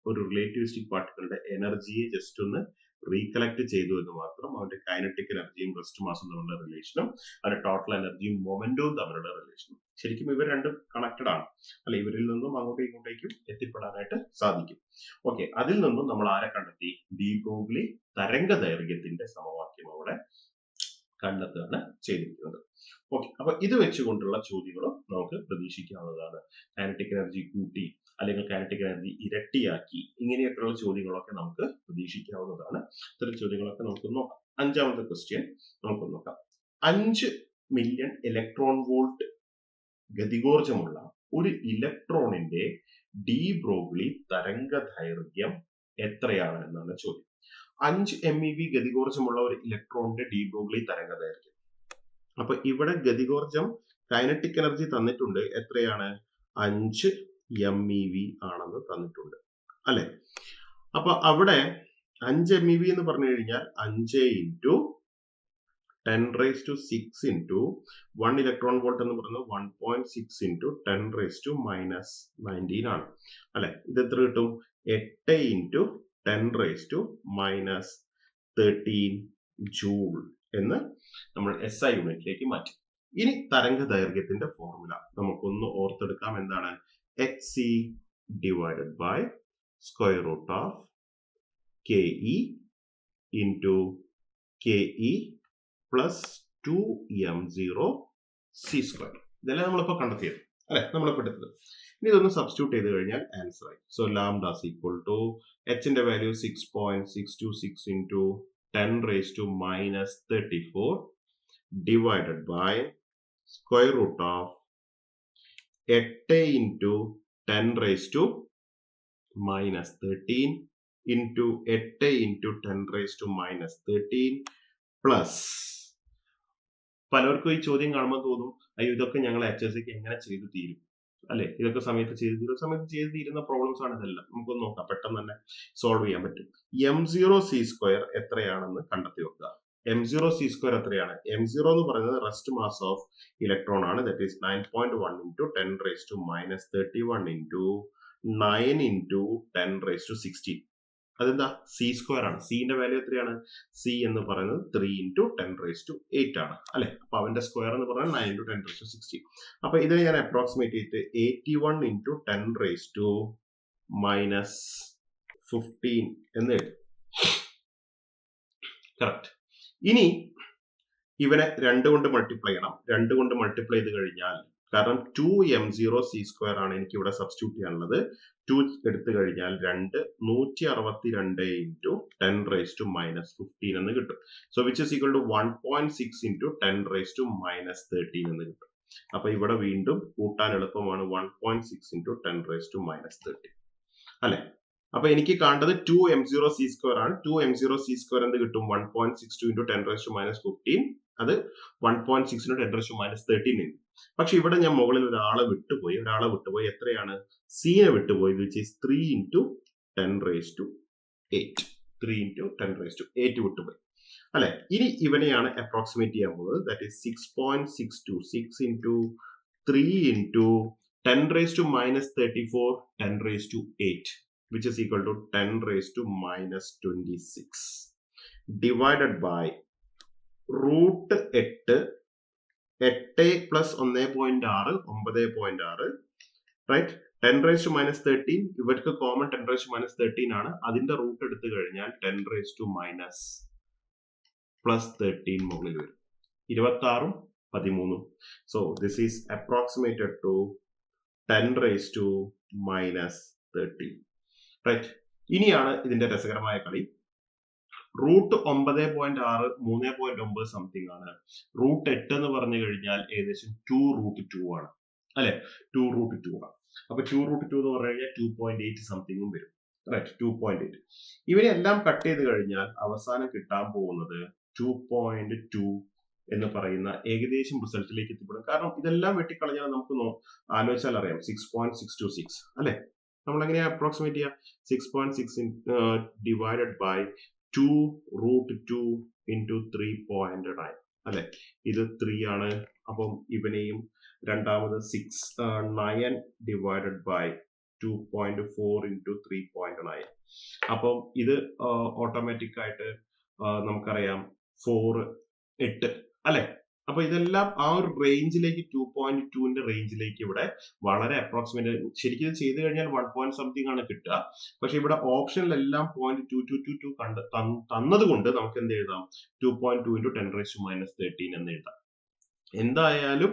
ഒരു റിലേറ്റിവിസ്റ്റിക് പാർട്ടിക്കിളുടെ എനർജിയെ ജസ്റ്റ് ഒന്ന് റീകളക്ട് ചെയ്തു എന്ന് മാത്രം. അവന്റെ കൈനറ്റിക് എനർജിയും റെസ്റ്റ് മാസും തമ്മിലുള്ള റിലേഷനും അവരുടെ ടോട്ടൽ എനർജിയും മൊമെന്റവും തമ്മിലുള്ള റിലേഷനും. ശരിക്കും ഇവർ രണ്ടും കണക്റ്റഡ് ആണ് അല്ലെ? ഇവരിൽ നിന്നും അങ്ങോട്ടും ഇങ്ങോട്ടേക്കും എത്തിപ്പെടാനായിട്ട് സാധിക്കും. ഓക്കെ, അതിൽ നിന്നും നമ്മൾ ആരെ കണ്ടെത്തി? ഡി ബ്രോഗ്ലി തരംഗ ദൈർഘ്യത്തിന്റെ സമവാക്യം അവിടെ കണ്ടെത്തുകയാണ് ചെയ്തിരിക്കുന്നത്. ഓക്കെ, അപ്പൊ ഇത് വെച്ചുകൊണ്ടുള്ള ചോദ്യങ്ങളും നമുക്ക് പ്രതീക്ഷിക്കാവുന്നതാണ്. കൈനറ്റിക് എനർജി കൂട്ടി അല്ലെങ്കിൽ കൈനറ്റിക് എനർജി ഇരട്ടിയാക്കി, ഇങ്ങനെയൊക്കെയുള്ള ചോദ്യങ്ങളൊക്കെ നമുക്ക് പ്രതീക്ഷിക്കാവുന്നതാണ്. ഇത്തരം ചോദ്യങ്ങളൊക്കെ നമുക്ക് നോക്കാം. അഞ്ചാമത്തെ ക്വസ്റ്റ്യൻ നമുക്ക് നോക്കാം. 5 മില്യൺ ഇലക്ട്രോൺ വോൾട്ട് ഗതികോർജമുള്ള ഒരു ഇലക്ട്രോണിന്റെ ഡി ബ്രോഗ്ലി തരംഗ ദൈർഘ്യം എത്രയാണ് എന്നാണ് ചോദ്യം. 5 MeV ഗതികോർജമുള്ള ഒരു ഇലക്ട്രോണിന്റെ ഡി ബ്രോഗ്ലി തരംഗ ദൈർഘ്യം. അപ്പൊ ഇവിടെ ഗതികോർജം കൈനറ്റിക് എനർജി തന്നിട്ടുണ്ട്. എത്രയാണ്? 5 MeV ആണെന്ന് തന്നിട്ടുണ്ട് അല്ലെ? അപ്പൊ അവിടെ 5 MeV എന്ന് പറഞ്ഞു കഴിഞ്ഞാൽ 5 ഇൻറ്റു 10⁻6 ഇൻറ്റു 1 ഇലക്ട്രോൺ വോൾട്ട് എന്ന് പറയുന്നത് 1.6 ഇൻറ്റു 10⁻⁻19 ആണ് അല്ലെ? ഇത് എത്ര കിട്ടും? 8 ഇൻറ്റു 10⁻⁻13 ജൂൾ എന്ന് നമ്മൾ SI യൂണിറ്റിലേക്ക് മാറ്റി. ഇനി തരംഗ ദൈർഘ്യത്തിന്റെ ഫോർമുല നമുക്കൊന്ന് ഓർത്തെടുക്കാം. എന്താണ്? hc divided by square root of ke into ke plus 2m0 c square. ഇതെല്ലാം നമ്മളിപ്പോ കണ്ടെത്തിയത് അല്ലെ? നമ്മളിപ്പോ എടുത്തത്. ഇനി ഇതൊന്ന് സബ്സ്റ്റിറ്റ്യൂട്ട് ചെയ്ത് കഴിഞ്ഞാൽ ആൻസർ ആയി. സോ ലാംഡ ഈക്വൽ ടു എച്ചിന്റെ value 6.626 into 10⁻⁻34 divided by square root of 8 into 10⁻⁻13 into 8 into 10⁻⁻13 plus. പലർക്കും ഈ ചോദ്യം കാണുമ്പോൾ തോന്നും, അയ്യോ ഇതൊക്കെ ഞങ്ങൾ HSCക്ക് എങ്ങനെ ചെയ്തു തീരും അല്ലെ? ഇതൊക്കെ സമയത്ത് ചെയ്തു തീരുന്ന പ്രോബ്ലംസ് ആണ് ഇതെല്ലാം. നമുക്കൊന്ന് നോക്കാം, പെട്ടെന്ന് തന്നെ സോൾവ് ചെയ്യാൻ പറ്റും. m0 c സ്ക്വയർ എത്രയാണെന്ന് കണ്ടെത്തി വെക്കുക. m0 c സ്ക്വയർ എത്രയാണ്? m0 എന്ന് പറയുന്നത് റെസ്റ്റ് മാസ് ഓഫ് ഇലക്ട്രോൺ ആണ്. That is 9.1 into 10⁻⁻31 into 9 into 10⁻16. അതെന്താ? c സ്ക്വയർ ആണ്. സിന്റെ വാല്യൂ എത്രയാണ്? c എന്ന് പറയുന്നത് 3 into 10⁻8 ആണ് അല്ലെ? അപ്പൊ അവന്റെ സ്ക്വയർ എന്ന് പറയുന്നത് 9 into 10⁻16. അപ്പൊ ഇതിനെ ഞാൻ അപ്രോക്സിമേറ്റ് ചെയ്തിട്ട് 81 into 10⁻⁻15 എന്ന് എഴുതും. കറക്റ്റ്. ഇനി ഇവനെ 2 കൊണ്ട് മൾട്ടിപ്ലൈ ചെയ്യണം. 2 കൊണ്ട് മൾട്ടിപ്ലൈ ചെയ്ത് കഴിഞ്ഞാൽ, കാരണം 2m0c² ആണ് എനിക്ക് ഇവിടെ സബ്സ്റ്റിറ്റ്യൂട്ട് ചെയ്യാനുള്ളത്. 2 എടുത്തു കഴിഞ്ഞാൽ 2 162 ഇൻറ്റു 10⁻⁻15 എന്ന് കിട്ടും. So which is equal to 1.6 into 10⁻⁻13 എന്ന് കിട്ടും. അപ്പൊ ഇവിടെ വീണ്ടും കൂട്ടാൻ എളുപ്പമാണ്. 1.6 ഇൻറ്റു 10⁻⁻13 അല്ലെ. അപ്പൊ എനിക്ക് കാണേണ്ടത് 2m0c² ആണ്. 2m0c² എന്ത് കിട്ടും? 1.62 ഇൻറ്റു 10⁻⁻15. അത് 1.6 ഇൻറ്റു 10⁻⁻13 ഉണ്ട്. പക്ഷെ ഇവിടെ ഞാൻ മുകളിൽ ഒരാളെ വിട്ടുപോയി. എത്രയാണ്? സീനെ വിട്ടുപോയി, വിച്ച് ഈസ് 3 ഇൻറ്റു 10⁻8. 3 ഇൻറ്റു 10⁻8 വിട്ടുപോയി അല്ലെ. ഇനി ഇവനെയാണ് അപ്രോക്സിമേറ്റ് ചെയ്യാൻ പോകുന്നത്. That is 6.626 into 3 into 10⁻34 10⁻8 which is equal to 10⁻26 divided by root 8 plus 1.6 9.6 right. 10⁻13 ഇവർക്ക് കോമൺ 10⁻13 ആണ്. അതിന്റെ റൂട്ട് എടുത്തു കഴിഞ്ഞാൽ 10⁻+13 മുകളിൽ വരും. 26ഉം 13ഉം. So this is approximated to 10⁻13. Right. ഇനിയാണ് ഇതിന്റെ രസകരമായ കളി. റൂട്ട് 9.6 3.9 സംതിങ് ആണ്. റൂട്ട് 8 എന്ന് പറഞ്ഞു കഴിഞ്ഞാൽ ഏകദേശം 2√2 ആണ് അല്ലെ. 2√2 ആണ്. അപ്പൊ 2√2 എന്ന് പറഞ്ഞു കഴിഞ്ഞാൽ 2.8 സംതിങ്ങും വരും. റൈറ്റ്. 2.8. ഇവരെല്ലാം കട്ട് ചെയ്ത് കഴിഞ്ഞാൽ അവസാനം കിട്ടാൻ പോകുന്നത് 2.2 എന്ന് പറയുന്ന ഏകദേശം റിസൾട്ടിലേക്ക് എത്തിപ്പെടും. കാരണം ഇതെല്ലാം വെട്ടിക്കളഞ്ഞാൽ നമുക്ക് ആലോചിച്ചാൽ അറിയാം 6.626 അല്ലെ. നമ്മൾ എങ്ങനെയാ അപ്രോക്സിമേറ്റ് ചെയ്യുക? 6.6 ഡിവൈഡഡ് ബൈ 2√2 ഇൻറ്റു 3.9 അല്ലെ. ഇത് 3 ആണ്. അപ്പം ഇവനെയും രണ്ടാമത് 9 ഡിവൈഡഡ് ബൈ 2.4 ഇൻറ്റു 3.9. അപ്പം ഇത് ഓട്ടോമാറ്റിക് ആയിട്ട് നമുക്കറിയാം 4 8 അല്ലെ. അപ്പൊ ഇതെല്ലാം ആ ഒരു റേഞ്ചിലേക്ക് 2.2ന്റെ റേഞ്ചിലേക്ക് ഇവിടെ വളരെ അപ്രോക്സിമേറ്റ്. ശരിക്കും ഇത് ചെയ്ത് കഴിഞ്ഞാൽ 1 സംതിങ് ആണ് കിട്ടുക. പക്ഷെ ഇവിടെ ഓപ്ഷനിലെല്ലാം 0.2222 തന്നത് കൊണ്ട് നമുക്ക് എന്ത് എഴുതാം? 2.2 ഇൻറ്റു 10⁻13 എന്ന് എഴുതാം. എന്തായാലും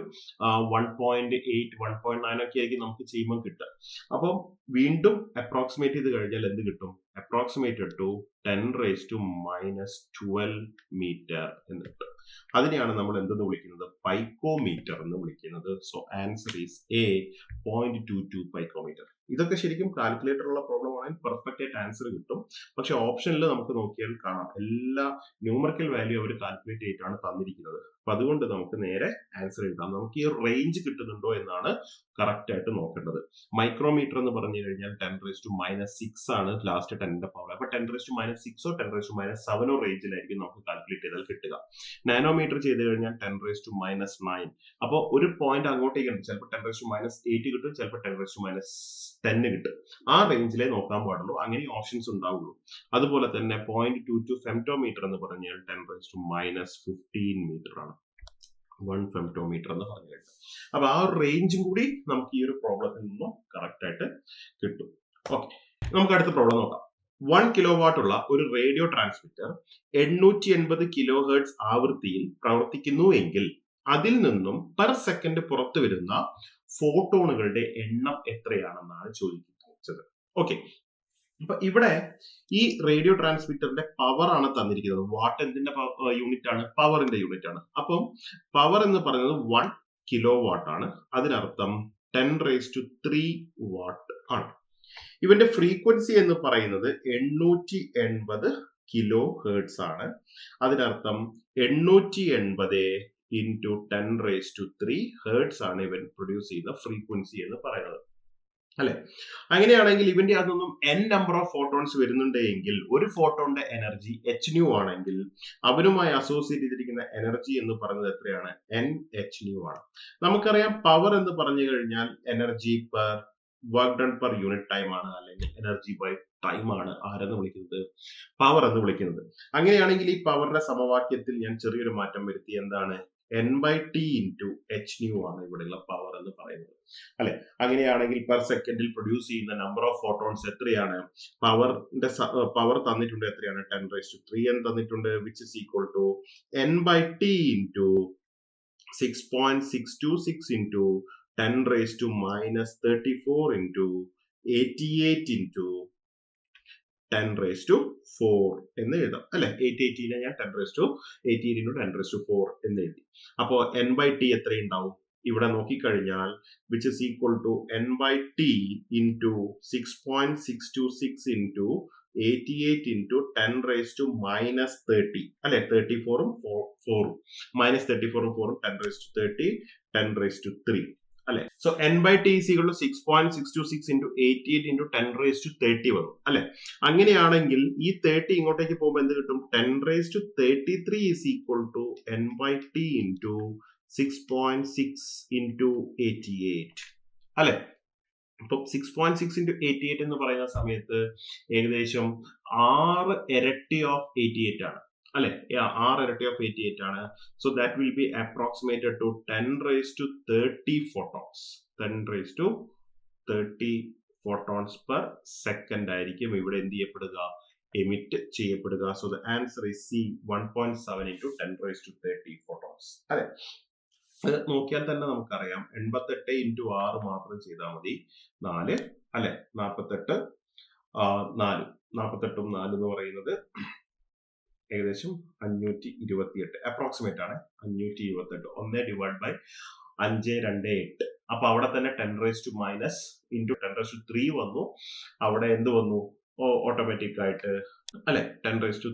1.8 1.9 ഒക്കെ ആയിരിക്കും നമുക്ക് ചെയ്യുമ്പോൾ കിട്ടുക. അപ്പം വീണ്ടും അപ്രോക്സിമേറ്റ് ചെയ്ത് കഴിഞ്ഞാൽ എന്ത് കിട്ടും? അപ്രോക്സിമേറ്റഡ് ടു 10⁻12 മീറ്റർ എന്ന് കിട്ടും. അതിനെയാണ് നമ്മൾ എന്തെന്ന് വിളിക്കുന്നത്? പൈക്കോമീറ്റർ എന്ന് വിളിക്കുന്നത്. So answer is A 0.22 picometre. ഇതൊക്കെ ശരിക്കും കാൽക്കുലേറ്റർ ഉള്ള പ്രോബ്ലം ആണെങ്കിൽ പെർഫെക്റ്റ് ആയിട്ട് ആൻസർ കിട്ടും. പക്ഷെ ഓപ്ഷനിൽ നമുക്ക് നോക്കിയാൽ കാണാം എല്ലാ ന്യൂമറിക്കൽ വാല്യൂ അവർ കാൽക്കുലേറ്റ് ചെയ്തിട്ടാണ് തന്നിരിക്കുന്നത്. അപ്പൊ അതുകൊണ്ട് നമുക്ക് നേരെ ആൻസർ എഴുതാം. നമുക്ക് ഈ റേഞ്ച് കിട്ടുന്നുണ്ടോ എന്നാണ് കറക്റ്റ് ആയിട്ട് നോക്കേണ്ടത്. മൈക്രോമീറ്റർ എന്ന് പറഞ്ഞു കഴിഞ്ഞാൽ 10⁻6 ആണ് ലാസ്റ്റ് 10ന്റെ പവർ. അപ്പൊ 10⁻6 10⁻7 റേഞ്ചിലായിരിക്കും നമുക്ക് കാൽക്കുലേറ്റ് ചെയ്താൽ കിട്ടുക. നാനോമീറ്റർ ചെയ്ത് കഴിഞ്ഞാൽ 10⁻9. അപ്പോൾ ഒരു പോയിന്റ് അങ്ങോട്ടേക്ക് ഉണ്ട്. ചിലപ്പോൾ 10⁻8 കിട്ടും, ചിലപ്പോൾ 10⁻10 കിട്ടും. ആ റേഞ്ചിലേ നോക്കാൻ പാടുള്ളൂ. അങ്ങനെ ഓപ്ഷൻസ് ഉണ്ടാവുള്ളൂ. അതുപോലെ തന്നെ 0.22 ഫെംറ്റോമീറ്റർ എന്ന് പറഞ്ഞാൽ 10⁻15 മീറ്റർ ആണ്. 1 ഫെംറ്റോമീറ്റർ എന്ന് പറഞ്ഞു കഴിഞ്ഞാൽ. അപ്പൊ ആ ഒരു റേഞ്ചും കൂടി നമുക്ക് ഈ ഒരു പ്രോബ്ലത്തിൽ നിന്നും കറക്റ്റ് ആയിട്ട് കിട്ടും. ഓക്കെ, നമുക്ക് അടുത്ത പ്രോബ്ലം നോക്കാം. 1 കിലോവാട്ട് ഉള്ള ഒരു റേഡിയോ ട്രാൻസ്മിറ്റർ 880 കിലോ ഹെർട്സ് ആവൃത്തിയിൽ പ്രവർത്തിക്കുന്നു എങ്കിൽ അതിൽ നിന്നും പെർ സെക്കൻഡ് പുറത്തു വരുന്ന ഫോട്ടോണുകളുടെ എണ്ണം എത്രയാണെന്നാണ് ചോദിക്കുന്നത്. ഓക്കെ, അപ്പൊ ഇവിടെ ഈ റേഡിയോ ട്രാൻസ്മിറ്ററിന്റെ പവർ ആണ് തന്നിരിക്കുന്നത്. വാട്ട് എന്തിന്റെ യൂണിറ്റ് ആണ്? പവറിന്റെ യൂണിറ്റ് ആണ്. അപ്പം പവർ എന്ന് പറയുന്നത് 1 കിലോ വാട്ട് ആണ്. അതിനർത്ഥം 10⁻³ വാട്ട് ആണ്. ഇവന്റെ ഫ്രീക്വൻസി എന്ന് പറയുന്നത് 880 കിലോ ഹെർട്സ് ആണ്. അതിനർത്ഥം 880 ഇൻറ്റു 10⁻³ ഹെർട്സ് ആണ് ഇവൻ പ്രൊഡ്യൂസ് ചെയ്യുന്ന ഫ്രീക്വൻസി എന്ന് പറയുന്നത് അല്ലെ. അങ്ങനെയാണെങ്കിൽ ഇവന്റെ അതൊന്നും n നമ്പർ ഓഫ് ഫോട്ടോൺസ് വരുന്നുണ്ടെങ്കിൽ ഒരു ഫോട്ടോണിന്റെ എനർജി hν ആണെങ്കിൽ അവനുമായി അസോസിയേറ്റ് ചെയ്തിരിക്കുന്ന എനർജി എന്ന് പറയുന്നത് എത്രയാണ്? nhν ആണ്. നമുക്കറിയാം പവർ എന്ന് പറഞ്ഞു കഴിഞ്ഞാൽ energy per work done per unit time ആണ്, അല്ലെങ്കിൽ എനർജി ബൈ ടൈം ആണ് ആരെന്ന് വിളിക്കുന്നത്? പവർ എന്ന് വിളിക്കുന്നത്. അങ്ങനെയാണെങ്കിൽ ഈ പവറിന്റെ സമവാക്യത്തിൽ ഞാൻ ചെറിയൊരു മാറ്റം വരുത്തി. എന്താണ്? n/t ഇൻറ്റു എച്ച് ന്യൂ ആണ് ഇവിടെയുള്ള പവർ എന്ന് പറയുന്നത് അല്ലെ. അങ്ങനെയാണെങ്കിൽ പെർ സെക്കൻഡിൽ പ്രൊഡ്യൂസ് ചെയ്യുന്ന നമ്പർ ഓഫ് ഫോട്ടോൺസ് എത്രയാണ്? പവർ തന്നിട്ടുണ്ട് എത്രയാണ്? 10⁻³ എന്ന് തന്നിട്ടുണ്ട്, which is equal to n/t into 6.626 into 10⁻³ into 88 into 10⁻⁴ എന്ന് എഴുതാം അല്ലെ. 880 ഞാൻ 10⁻88 ഇൻറ്റു 10⁻⁴ എന്ന് എഴുതി. അപ്പോ n/t എത്രയുണ്ടാവും? ഇവിടെ നോക്കിക്കഴിഞ്ഞാൽ which is equal to n/t into 6.626 into 88 into 10⁻³ അല്ലെ. 34ഉം 4ഉം -34ഉം 4ഉം 10⁻30 10⁻³ അല്ലെ. So n/t is equal to 6.626 into 88 into 10⁻30 വന്നു അല്ലെ. അങ്ങനെയാണെങ്കിൽ ഈ 30 ഇങ്ങോട്ടേക്ക് പോകുമ്പോൾ എന്ത് കിട്ടും? 10⁻33 is equal to n/t into 6.6 into 88 അല്ലെ. ഇപ്പൊ 6.6 ഇൻറ്റു 88 എന്ന് പറയുന്ന സമയത്ത് ഏകദേശം 6 ഇരട്ടി ഓഫ് 88 ആണ് അല്ലെ. 6 ഇരട്ടി ഓഫ് 88 ആണ്. So that will be approximated to 10⁻30 photons. 10⁻30 photons per second ആയിരിക്കും ഇവിടെ എന്ത് ചെയ്യപ്പെടുക? എമിറ്റ് ചെയ്യപ്പെടുക. So the answer is C, 1.7 into 10⁻30 photons അല്ലെ. അത് നോക്കിയാൽ തന്നെ നമുക്കറിയാം 88 ഇൻറ്റു 6 മാത്രം ചെയ്താൽ മതി 4 അല്ലെ. 48 48ഉം 4 എന്ന് പറയുന്നത് ഏകദേശം 528 അപ്രോക്സിമേറ്റ് ആണ്. 528 1/5/528. അപ്പൊ അവിടെ തന്നെ 10⁻³ ഇൻറ്റു 10⁻³ വന്നു. അവിടെ എന്ത് വന്നു? ഓട്ടോമാറ്റിക് ആയിട്ട് അല്ലെ 10⁻³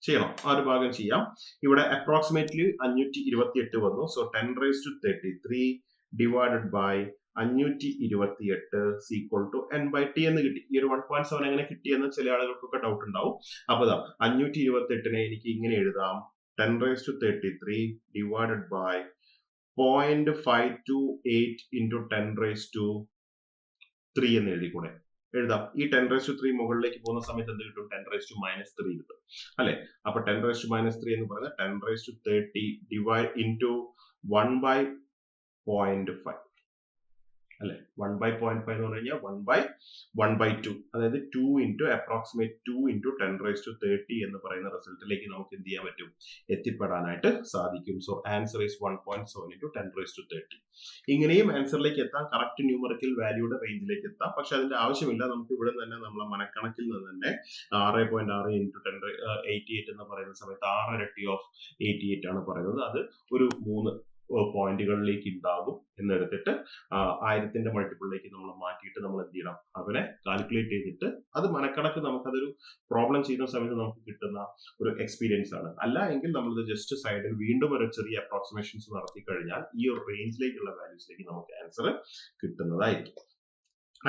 ചെയ്യണം, ആ ഒരു ഭാഗം ചെയ്യാം. ഇവിടെ അപ്രോക്സിമേറ്റ്ലി 528 വന്നു. So 10⁻33 divided by 528 equal to n/t എന്ന് കിട്ടി. ഈ ഒരു 1.7 എങ്ങനെ കിട്ടിയെന്ന് ചില ആളുകൾക്കൊക്കെ ഡൗട്ട് ഉണ്ടാവും. അപ്പൊ 528നെ എനിക്ക് ഇങ്ങനെ എഴുതാം, 10⁻33 ഡിവൈഡഡ് ബൈ 0.528 ഇൻറ്റു 10⁻³ എന്ന് എഴുതിക്കൂടെ? എഴുതാം. ഈ 10⁻³ മുകളിലേക്ക് പോകുന്ന സമയത്ത് എന്ത് കിട്ടും? 10⁻³ കിട്ടും അല്ലെ. അപ്പൊ 10⁻³ എന്ന് പറയുന്നത് 10⁻30 ഡിവൈഡ് ഇൻറ്റു 1/0.5 അല്ലെ. 1/0.5 എന്ന് പറഞ്ഞു കഴിഞ്ഞാൽ 1/1/2, അതായത് 2 ഇൻറ്റു അപ്രോക്സിമേറ്റ് 2 ഇൻറ്റു 10⁻30 എന്ന് പറയുന്ന റിസൾട്ടിലേക്ക് നമുക്ക് എന്ത് ചെയ്യാൻ പറ്റും? എത്തിപ്പെടാനായിട്ട് സാധിക്കും. So answer is 1.7 into 10⁻30. ഇങ്ങനെയും ആൻസറിലേക്ക് എത്താം, കറക്റ്റ് ന്യൂമറിക്കൽ വാല്യൂയുടെ റേഞ്ചിലേക്ക് എത്താം. പക്ഷെ അതിന്റെ ആവശ്യമില്ല. നമുക്ക് ഇവിടെ തന്നെ നമ്മളെ മനക്കണക്കിൽ നിന്ന് തന്നെ 6.6 ഇൻറ്റു 10⁻88 എന്ന് പറയുന്ന സമയത്ത് 6 ഇരട്ടി ഓഫ് 88 ആണ് പറയുന്നത്. അത് ഒരു 3 പോയിന്റുകളിലേക്ക് ഉണ്ടാകും എന്നെടുത്തിട്ട് 1000ന്റെ മൾട്ടിപ്പിളിലേക്ക് നമ്മൾ മാറ്റിയിട്ട് നമ്മൾ എന്ത് ചെയ്യണം? അവനെ കാൽക്കുലേറ്റ് ചെയ്തിട്ട് അത് മനക്കണക്ക് നമുക്കതൊരു പ്രോബ്ലം ചെയ്യുന്ന സമയത്ത് നമുക്ക് കിട്ടുന്ന ഒരു എക്സ്പീരിയൻസ് ആണ്. അല്ല എങ്കിൽ നമ്മൾ ജസ്റ്റ് സൈഡിൽ വീണ്ടും ഒരു ചെറിയ അപ്രോക്സിമേഷൻസ് നടത്തി കഴിഞ്ഞാൽ ഈ ഒരു റേഞ്ചിലേക്കുള്ള വാല്യൂസിലേക്ക് നമുക്ക് ആൻസർ കിട്ടുന്നതായിരിക്കും.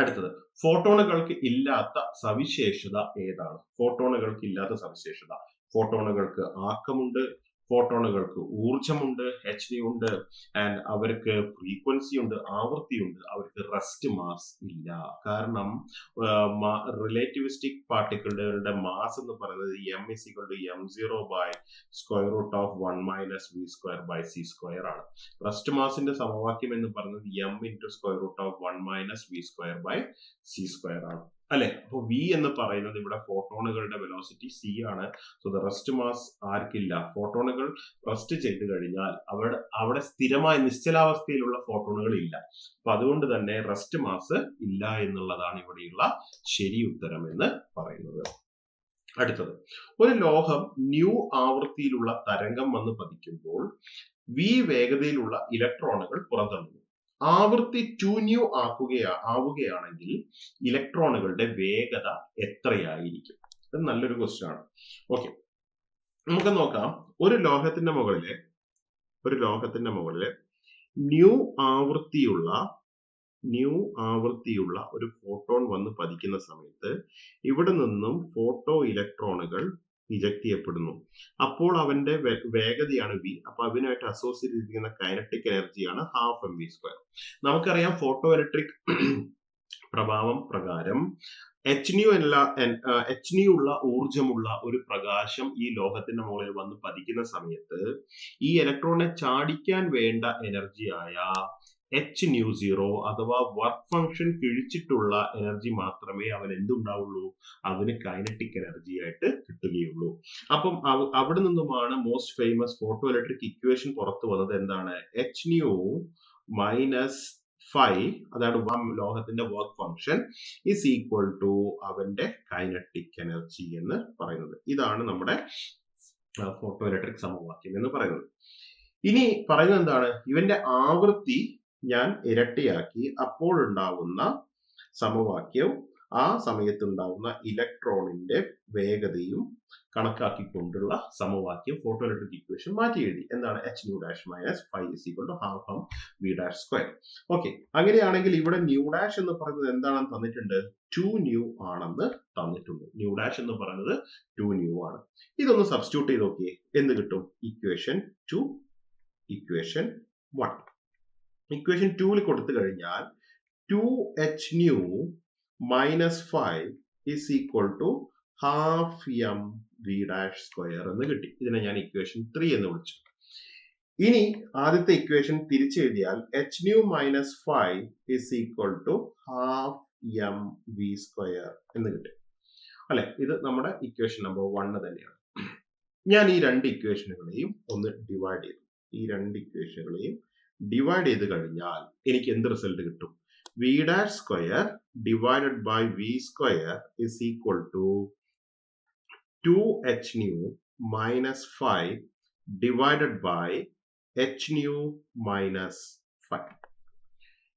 അടുത്തത്, ഫോട്ടോണുകൾക്ക് ഇല്ലാത്ത സവിശേഷത ഏതാണ്? ഫോട്ടോണുകൾക്ക് ഇല്ലാത്ത സവിശേഷത, ഫോട്ടോണുകൾക്ക് ആക്കമുണ്ട്, ഫോട്ടോണുകൾക്ക് ഊർജമുണ്ട്, h ഉണ്ട്, ആൻഡ് അവർക്ക് ഫ്രീക്വൻസി ഉണ്ട്, ആവൃത്തിയുണ്ട്, അവർക്ക് റെസ്റ്റ് മാസ് ഇല്ല. കാരണം റിലേറ്റിവിസ്റ്റിക് പാർട്ടിക്കിളുകളുടെ മാസ് എന്ന് പറയുന്നത് m = m0/√1 - v²/c² ആണ്. റെസ്റ്റ് മാസിന്റെ സമവാക്യം എന്ന് പറയുന്നത് m × √1 - v²/c² ആണ് അല്ലെ. അപ്പൊ v എന്ന് പറയുന്നത് ഇവിടെ ഫോട്ടോണുകളുടെ വെലോസിറ്റി c ആണ്. സോ ദ റെസ്റ്റ് മാസ് ആർക്കില്ല? ഫോട്ടോണുകൾ റെസ്റ്റ് ചെയ്ത് കഴിഞ്ഞാൽ അവിടെ സ്ഥിരമായ നിശ്ചലാവസ്ഥയിലുള്ള ഫോട്ടോണുകൾ ഇല്ല. അപ്പൊ അതുകൊണ്ട് തന്നെ റെസ്റ്റ് മാസ് ഇല്ല എന്നുള്ളതാണ് ഇവിടെയുള്ള ശരി ഉത്തരം എന്ന് പറയുന്നത്. അടുത്തത്, ഒരു ലോഹം ന്യൂ ആവൃത്തിയിലുള്ള തരംഗം വന്ന് പതിക്കുമ്പോൾ v വേഗതയിലുള്ള ഇലക്ട്രോണുകൾ പുറന്തള്ളുന്നു. ആവൃത്തി 2ν ആവുകയാണെങ്കിൽ ഇലക്ട്രോണുകളുടെ വേഗത എത്രയായിരിക്കും? ഇത് നല്ലൊരു ക്വസ്റ്റ്യൻ ആണ്. ഓക്കെ, നമുക്ക് നോക്കാം. ഒരു ലോഹത്തിന്റെ മുകളില് ന്യൂ ആവൃത്തിയുള്ള ഒരു ഫോട്ടോൺ വന്ന് പതിക്കുന്ന സമയത്ത് ഇവിടെ നിന്നും ഫോട്ടോ ഇലക്ട്രോണുകൾ ഇജക്ട് ചെയ്യപ്പെടുന്നു. അപ്പോൾ അവന്റെ വേഗതയാണ് v. അപ്പൊ അതിനായിട്ട് അസോസിയേറ്റ് ചെയ്തിരിക്കുന്ന കൈനറ്റിക് എനർജിയാണ് 12mv². നമുക്കറിയാം ഫോട്ടോ ഇലക്ട്രിക് പ്രഭാവം പ്രകാരം എച്ച് ന്യൂ ഉള്ള ഊർജമുള്ള ഒരു പ്രകാശം ഈ ലോഹത്തിന്റെ മുകളിൽ വന്ന് പതിക്കുന്ന സമയത്ത് ഈ ഇലക്ട്രോണിനെ ചാടിക്കാൻ വേണ്ട എനർജിയായ എച്ച് ന്യൂ സീറോ അഥവാ വർക്ക് ഫംഗ്ഷൻ കിഴിച്ചിട്ടുള്ള എനർജി മാത്രമേ അവൻ എന്തുണ്ടാവുള്ളൂ, അവന് കൈനറ്റിക് എനർജി ആയിട്ട് കിട്ടുകയുള്ളൂ. അപ്പം അവിടെ നിന്നുമാണ് most famous photo electric equation പുറത്തു വന്നത്. എന്താണ്? എച്ച് ന്യൂ മൈനസ് ഫൈ, അതാണ് ലോഹത്തിന്റെ work function, is equal to അവന്റെ കൈനറ്റിക് എനർജി എന്ന് പറയുന്നത്. ഇതാണ് നമ്മുടെ ഫോട്ടോ ഇലക്ട്രിക് സമവാക്യം എന്ന് പറയുന്നത്. ഇനി പറയുന്നത് എന്താണ്? ഇവന്റെ ആവൃത്തി ഞാൻ ഇരട്ടിയാക്കി അപ്പോൾ ഉണ്ടാവുന്ന സമവാക്യവും ആ സമയത്തുണ്ടാവുന്ന ഇലക്ട്രോണിന്റെ വേഗതയും കണക്കാക്കിക്കൊണ്ടുള്ള സമവാക്യം ഫോട്ടോ ഇലക്ട്രിക് ഇക്വേഷൻ മാറ്റി എഴുതി. എന്താണ്? H nu dash minus phi is equal to half M v dash square. Okay, അങ്ങനെയാണെങ്കിൽ ഇവിടെ ന്യൂ ഡാഷ് എന്ന് പറയുന്നത് എന്താണെന്ന് തന്നിട്ടുണ്ട്? 2 ന്യൂ ആണെന്ന് തന്നിട്ടുണ്ട്. ന്യൂ ഡാഷ് എന്ന് പറയുന്നത് 2 ന്യൂ ആണ്. ഇതൊന്ന് സബ്സ്റ്റിറ്റ്യൂട്ട് ചെയ്ത് നോക്കിയേ, എന്ത് കിട്ടും? Equation 2 equation 1. ഇക്വേഷൻ 2ൽ കൊടുത്തു കഴിഞ്ഞാൽ 2h nu minus 5 is equal to half M v dash square എന്ന് കിട്ടി. ഇതിനെ ഞാൻ ഇക്വേഷൻ 3 എന്ന് വിളിച്ചു. ഇനി ആദ്യത്തെ ഇക്വേഷൻ തിരിച്ചെഴുതിയാൽ H nu minus 5 is equal to half M V square എന്ന് കിട്ടും അല്ലെ. ഇത് നമ്മുടെ ഇക്വേഷൻ നമ്പർ 1 തന്നെയാണ്. ഞാൻ ഈ രണ്ട് ഇക്വേഷനുകളെയും ഒന്ന് ഡിവൈഡ് ചെയ്തു. ഈ രണ്ട് ഇക്വേഷനുകളെയും ഡിവൈഡ് ചെയ്ത് കഴിഞ്ഞാൽ എനിക്ക് എന്ത് റിസൾട്ട് കിട്ടും? V dash square divided by v square is equal to 2h nu minus 5 divided by h nu minus 5.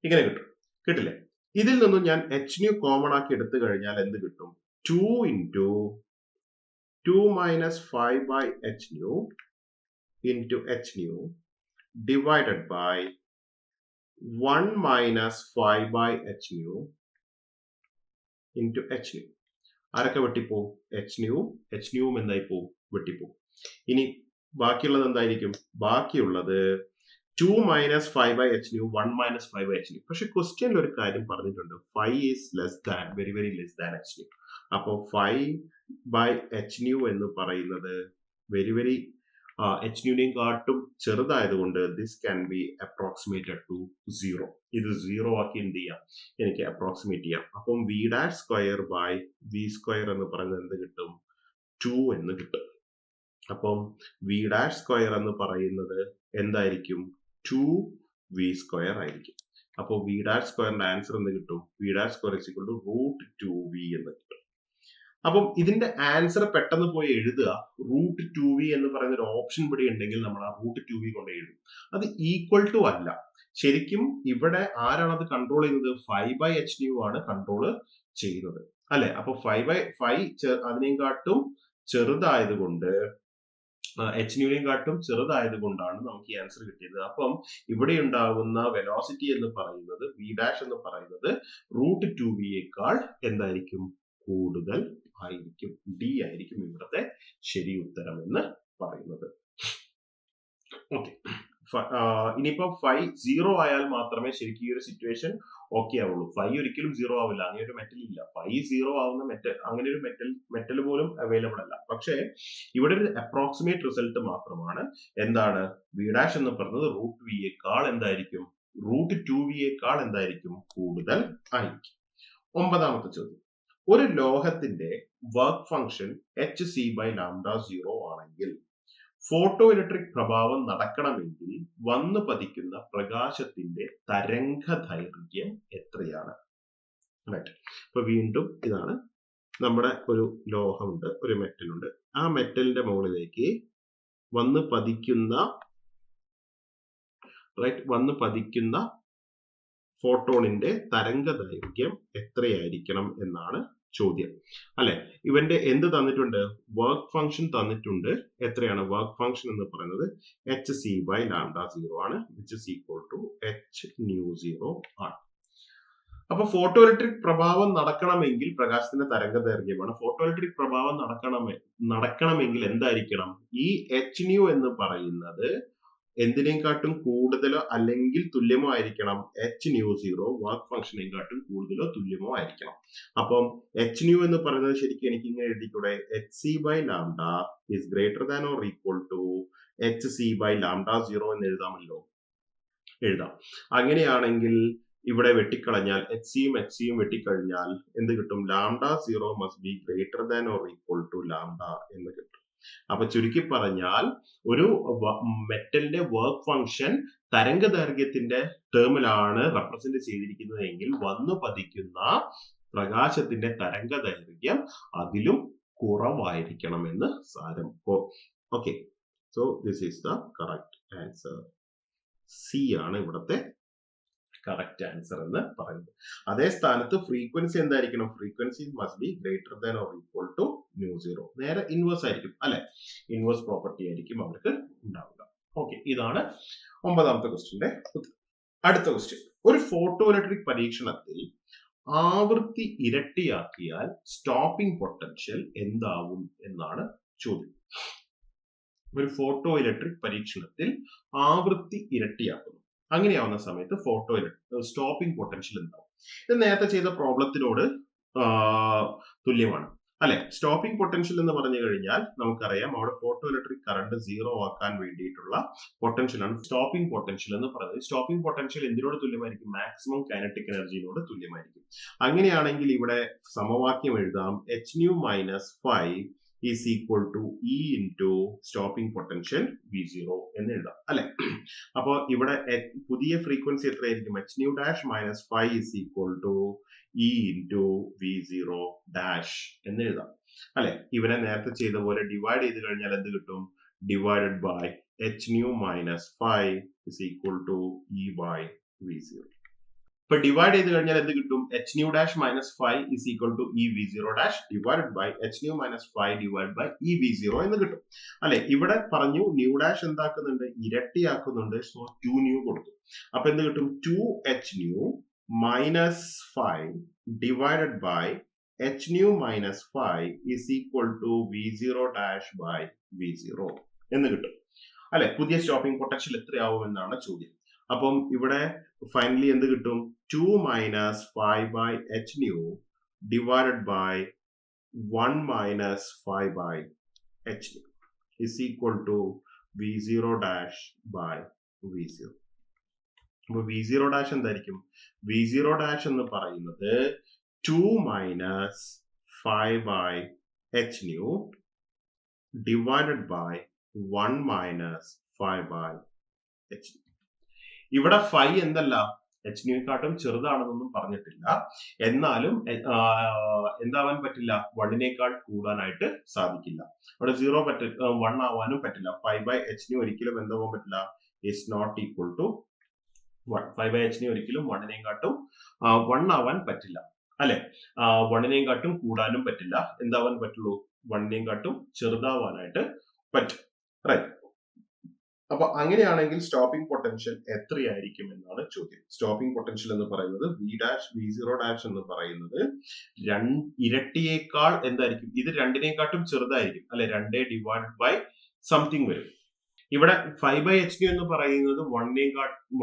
ഇങ്ങനെ കിട്ടും, കിട്ടില്ലേ? ഇതിൽ നിന്നും ഞാൻ എച്ച് ന്യൂ കോമൺ ആക്കി എടുത്തു കഴിഞ്ഞാൽ എന്ത് കിട്ടും? 2 into 2 minus 5 by h nu into h nu divided by 1 minus 5 by h nu into h nu. ആരൊക്കെ വെട്ടിപ്പോ? എച്ച് ന്യൂവും എന്തായി പോവും? വെട്ടിപ്പോ. ഇനി ബാക്കിയുള്ളത് എന്തായിരിക്കും? ബാക്കിയുള്ളത് 2 minus 5 by h nu 1 minus 5 by h nu. പക്ഷെ ക്വസ്റ്റ്യനിൽ ഒരു കാര്യം പറഞ്ഞിട്ടുണ്ട്, 5 is less than, very very less than h nu. അപ്പോൾ 5 by h nu എന്ന് പറയുന്നത് വെരി വെരി എച്ച് ന്യൂനെയും കാട്ടും ചെറുതായതുകൊണ്ട് this can be approximated to 0. ഇത് 0 ആക്കി എന്ത് ചെയ്യാം? എനിക്ക് അപ്രോക്സിമേറ്റ് ചെയ്യാം. അപ്പം v dash square by v square എന്ന് പറയുന്നത് എന്ത് കിട്ടും? 2 എന്ന് കിട്ടും. അപ്പം വി ഡാഷ് സ്ക്വയർ എന്ന് പറയുന്നത് എന്തായിരിക്കും? 2 വി സ്ക്വയർ ആയിരിക്കും. അപ്പോൾ വി ഡാഷ് സ്ക്വയറിന്റെ ആൻസർ എന്ത് കിട്ടും? V dash square is equal to √2v എന്ന് കിട്ടും. അപ്പം ഇതിന്റെ ആൻസർ പെട്ടെന്ന് പോയി എഴുതുക. √2v എന്ന് പറയുന്ന ഒരു ഓപ്ഷൻ ഇവിടെ ഉണ്ടെങ്കിൽ നമ്മൾ ആ √2v കൊണ്ട് എഴുതും. അത് ഈക്വൽ ടു അല്ല. ശരിക്കും ഇവിടെ ആരാണ് അത് കൺട്രോൾ ചെയ്യുന്നത്? 5 by h nu ആണ് കൺട്രോൾ ചെയ്യുന്നത് അല്ലെ. അപ്പൊ 5 by 5 അതിനെയും കാട്ടും ചെറുതായതുകൊണ്ട്, എച്ച് ന്യൂനെയും കാട്ടും ചെറുതായതുകൊണ്ടാണ് നമുക്ക് ഈ ആൻസർ കിട്ടിയത്. അപ്പം ഇവിടെ ഉണ്ടാകുന്ന വെലോസിറ്റി എന്ന് പറയുന്നത്, വി ഡാഷ് എന്ന് പറയുന്നത് √2v എന്തായിരിക്കും? കൂടുതൽ ആയിരിക്കും. ഡി ആയിരിക്കും ഇവിടുത്തെ ശരി ഉത്തരം എന്ന് പറയുന്നത്. ഓക്കെ, ഇനിയിപ്പോ 5 0 ആയാൽ മാത്രമേ ശരിക്കും ഈ ഒരു സിറ്റുവേഷൻ ഓക്കെ ആവുള്ളൂ. 5 ഒരിക്കലും 0 ആവില്ല. അങ്ങനെ ഒരു മെറ്റൽ ഇല്ല. 5 0 ആവുന്ന മെറ്റൽ, അങ്ങനെ ഒരു മെറ്റൽ പോലും അവൈലബിൾ അല്ല. പക്ഷേ ഇവിടെ ഒരു അപ്രോക്സിമേറ്റ് റിസൾട്ട് മാത്രമാണ്. എന്താണ്? വി ഡാഷ് എന്ന് പറയുന്നത് √v എന്തായിരിക്കും? √2v എന്തായിരിക്കും? കൂടുതൽ ആയിരിക്കും. 9ാമത്തെ ചോദ്യം. ഒരു ലോഹത്തിന്റെ വർക്ക് ഫംഗ്ഷൻ hc/λ0 ആണെങ്കിൽ ഫോട്ടോ ഇലക്ട്രിക് പ്രഭാവം നടക്കണമെങ്കിൽ വന്നു പതിക്കുന്ന പ്രകാശത്തിന്റെ തരംഗ ദൈർഘ്യം എത്രയാണ്? അപ്പൊ വീണ്ടും ഇതാണ് നമ്മുടെ ഒരു ലോഹമുണ്ട്, ഒരു മെറ്റൽ ഉണ്ട്. ആ മെറ്റലിന്റെ മുകളിലേക്ക് വന്ന് പതിക്കുന്ന ഫോട്ടോണിന്റെ തരംഗ ദൈർഘ്യം എത്രയായിരിക്കണം എന്നാണ് ചോദ്യം അല്ലെ. ഇവന്റെ എന്ത് തന്നിട്ടുണ്ട്? വർക്ക് ഫംഗ്ഷൻ തന്നിട്ടുണ്ട്. എത്രയാണ് വർക്ക് ഫംഗ്ഷൻ എന്ന് പറയുന്നത്? hc/λ0 ആണ്, which is equal to h nu 0 ആണ്. അപ്പൊ ഫോട്ടോ ഇലക്ട്രിക് പ്രഭാവം നടക്കണമെങ്കിൽ പ്രകാശത്തിന്റെ തരംഗ ദൈർഘ്യമാണ്. ഫോട്ടോ ഇലക്ട്രിക് പ്രഭാവം നടക്കണമെങ്കിൽ എന്തായിരിക്കണം? ഈ h nu എന്ന് പറയുന്നത് എന്തിനേക്കാട്ടും കൂടുതലോ അല്ലെങ്കിൽ തുല്യമോ ആയിരിക്കണം എച്ച് ന്യൂ സീറോ വർക്ക് ഫംഗ്ഷനെക്കാട്ടും കൂടുതലോ തുല്യമോ ആയിരിക്കണം. അപ്പം എച്ച് ന്യൂ എന്ന് പറയുന്നത് ശരിക്കും എനിക്ക് ഇങ്ങനെ എഴുതിക്കൂടെ, H C by lambda is greater than or equal to H C by lambda zero എന്ന് എഴുതാമല്ലോ. എഴുതാം. അങ്ങനെയാണെങ്കിൽ ഇവിടെ വെട്ടിക്കളഞ്ഞാൽ എച്ച് സിയും വെട്ടിക്കഴിഞ്ഞാൽ എന്ത് കിട്ടും? Lambda zero must be greater than or equal to lambda എന്ന് കിട്ടും. അപ്പൊ ചുരുക്കി പറഞ്ഞാൽ ഒരു മെറ്റലിന്റെ വർക്ക് ഫംഗ്ഷൻ തരംഗദൈർഘ്യത്തിന്റെ ടേമിലാണ് റെപ്രസെന്റ് ചെയ്തിരിക്കുന്നത് എങ്കിൽ വന്നു പതിക്കുന്ന പ്രകാശത്തിന്റെ തരംഗദൈർഘ്യം അതിലും കുറവായിരിക്കണമെന്ന് സാരം. Okay, so this is the correct answer. C ആണ് ഇവിടുത്തെ കറക്റ്റ് ആൻസർ എന്ന് പറയുന്നത്. അതേ സ്ഥാനത്ത് ഫ്രീക്വൻസി എന്തായിരിക്കണം? Frequency must be greater than or equal to nu zero. നേരെ ഇൻവേഴ്സ് ആയിരിക്കും അല്ലെ, ഇൻവേഴ്സ് പ്രോപ്പർട്ടി ആയിരിക്കും അവർക്ക് ഉണ്ടാവുക. ഓക്കെ, ഇതാണ് 9ാമത്തെ ക്വസ്റ്റ്യന്റെ ഉത്തരം. അടുത്ത ക്വസ്റ്റ്യൻ, ഒരു ഫോട്ടോ ഇലക്ട്രിക് പരീക്ഷണത്തിൽ ആവൃത്തി ഇരട്ടിയാക്കിയാൽ സ്റ്റോപ്പിംഗ് പൊട്ടൻഷ്യൽ എന്താവും എന്നാണ് ചോദ്യം. ഒരു ഫോട്ടോ ഇലക്ട്രിക് പരീക്ഷണത്തിൽ ആവൃത്തി ഇരട്ടിയാക്കുന്നു. അങ്ങനെയാവുന്ന സമയത്ത് സ്റ്റോപ്പിംഗ് പൊട്ടൻഷ്യൽ എന്താവും? ഇത് നേരത്തെ ചെയ്ത പ്രോബ്ലത്തിനോട് തുല്യമാണ് അല്ലെ. സ്റ്റോപ്പിംഗ് പൊട്ടൻഷ്യൽ എന്ന് പറഞ്ഞു കഴിഞ്ഞാൽ നമുക്കറിയാം അവിടെ ഫോട്ടോ ഇലക്ട്രിക് കറണ്ട് സീറോ ആക്കാൻ വേണ്ടിയിട്ടുള്ള പൊട്ടൻഷ്യലാണ് സ്റ്റോപ്പിംഗ് പൊട്ടൻഷ്യൽ എന്ന് പറയുന്നത്. സ്റ്റോപ്പിംഗ് പൊട്ടൻഷ്യൽ എന്തിനോട് തുല്യമായിരിക്കും? മാക്സിമം കൈനറ്റിക് എനർജിയോട് തുല്യമായിരിക്കും. അങ്ങനെയാണെങ്കിൽ ഇവിടെ സമവാക്യം എഴുതാം, H nu minus 5 is equal to E into stopping potential V0 എന്ന് എഴുതാം അല്ലെ. അപ്പൊ ഇവിടെ പുതിയ ഫ്രീക്വൻസി എത്രയായിരിക്കും? H nu dash minus 5 is equal to E into V0 dash എന്ന് എഴുതാം അല്ലെ. ഇവനെ നേരത്തെ ചെയ്ത പോലെ ഡിവൈഡ് ചെയ്ത് കഴിഞ്ഞാൽ എന്ത് കിട്ടും? Divided by h nu minus 5 is equal to E by V0. ഇപ്പൊ ഡിവൈഡ് ചെയ്ത് കഴിഞ്ഞാൽ എന്ത് കിട്ടും? H nu dash minus 5 is equal to E V0 dash divided by h nu minus 5 divide by E V0 എന്ന് കിട്ടും അല്ലെ. ഇവിടെ പറഞ്ഞു ന്യൂ ഡാഷ് എന്താക്കുന്നുണ്ട്? ഇരട്ടിയാക്കുന്നുണ്ട്. സോ 2 ന്യൂ കൊടുത്തു. അപ്പൊ എന്ത് കിട്ടും? 2 h nu minus 5 divided by h nu minus 5 is equal to V0 dash by V0 എന്ന് കിട്ടും അല്ലെ. പുതിയ സ്റ്റോപ്പിംഗ് പൊട്ടൻഷ്യൽ എത്രയാവും എന്നാണ് ചോദ്യം. അപ്പം ഇവിടെ ഫൈനലി എന്ത് കിട്ടും? 2 minus 5 by h nu divided by 1 minus 5 by h nu is equal to V0 dash by V0. അപ്പൊ V0 ഡാഷ് എന്തായിരിക്കും? V0 ഡാഷ് എന്ന് പറയുന്നത് 2 minus 5 by h nu divided by 1 minus 5 by h nu. ഇവിടെ 5 എന്തല്ല, എച്ച് ന്യൂക്കാട്ടും ചെറുതാണെന്നൊന്നും പറഞ്ഞിട്ടില്ല. എന്നാലും എന്താവാൻ പറ്റില്ല? 1നേക്കാൾ കൂടാനായിട്ട് സാധിക്കില്ല. അവിടെ 1 ആവാനും പറ്റില്ല. 5 ബൈ എച്ച് ന്യൂ ഒരിക്കലും എന്താവാൻ പറ്റില്ല? Is not equal to 1. 5 by h nu ഒരിക്കലും 1നേക്കാട്ടും 1 ആവാൻ പറ്റില്ല അല്ലെ. 1നേക്കാട്ടും കൂടാനും പറ്റില്ല. എന്താവാൻ പറ്റുള്ളൂ? 1നേക്കാട്ടും ചെറുതാവാനായിട്ട് പറ്റും. റൈറ്റ്. അപ്പൊ അങ്ങനെയാണെങ്കിൽ സ്റ്റോപ്പിംഗ് പൊട്ടൻഷ്യൽ എത്രയായിരിക്കും എന്നാണ് ചോദ്യം. സ്റ്റോപ്പിംഗ് പൊട്ടൻഷ്യൽ എന്ന് പറയുന്നത് V0 ഡാഷ് എന്ന് പറയുന്നത് ഇരട്ടിയേക്കാൾ എന്തായിരിക്കും? ഇത് 2നേക്കാട്ടും ചെറുതായിരിക്കും അല്ലെ. 2 ഡിവൈഡ് ബൈ സംതിങ് വരും. ഇവിടെ 5 ബൈ എച്ച് ന്യൂ എന്ന് പറയുന്നത്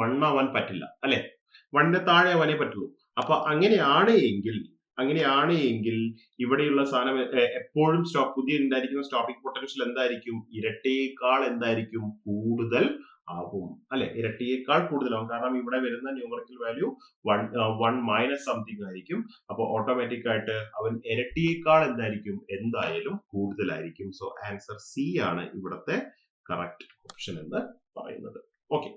1 ആവാൻ പറ്റില്ല അല്ലെ. 1ന്റെ താഴെ ആവാനേ പറ്റുള്ളൂ. അപ്പൊ അങ്ങനെയാണ് എങ്കിൽ ഇവിടെയുള്ള സാധനം എപ്പോഴും പുതിയ ഉണ്ടായിരിക്കുന്ന സ്റ്റോപ്പിംഗ് പൊട്ടൻഷ്യൽ എന്തായിരിക്കും? ഇരട്ടിയേക്കാൾ എന്തായിരിക്കും? കൂടുതൽ ആവും അല്ലെ. ഇരട്ടിയേക്കാൾ കൂടുതലാവും. കാരണം ഇവിടെ വരുന്ന ന്യൂമറിക്കൽ വാല്യൂ 1 മൈനസ് സംതിങ് ആയിരിക്കും. അപ്പൊ ഓട്ടോമാറ്റിക് ആയിട്ട് അവൻ ഇരട്ടിയേക്കാൾ എന്തായിരിക്കും? എന്തായാലും കൂടുതലായിരിക്കും. സോ ആൻസർ സി ആണ് ഇവിടുത്തെ കറക്റ്റ് ഓപ്ഷൻ എന്ന് പറയുന്നത്. ഓക്കെ,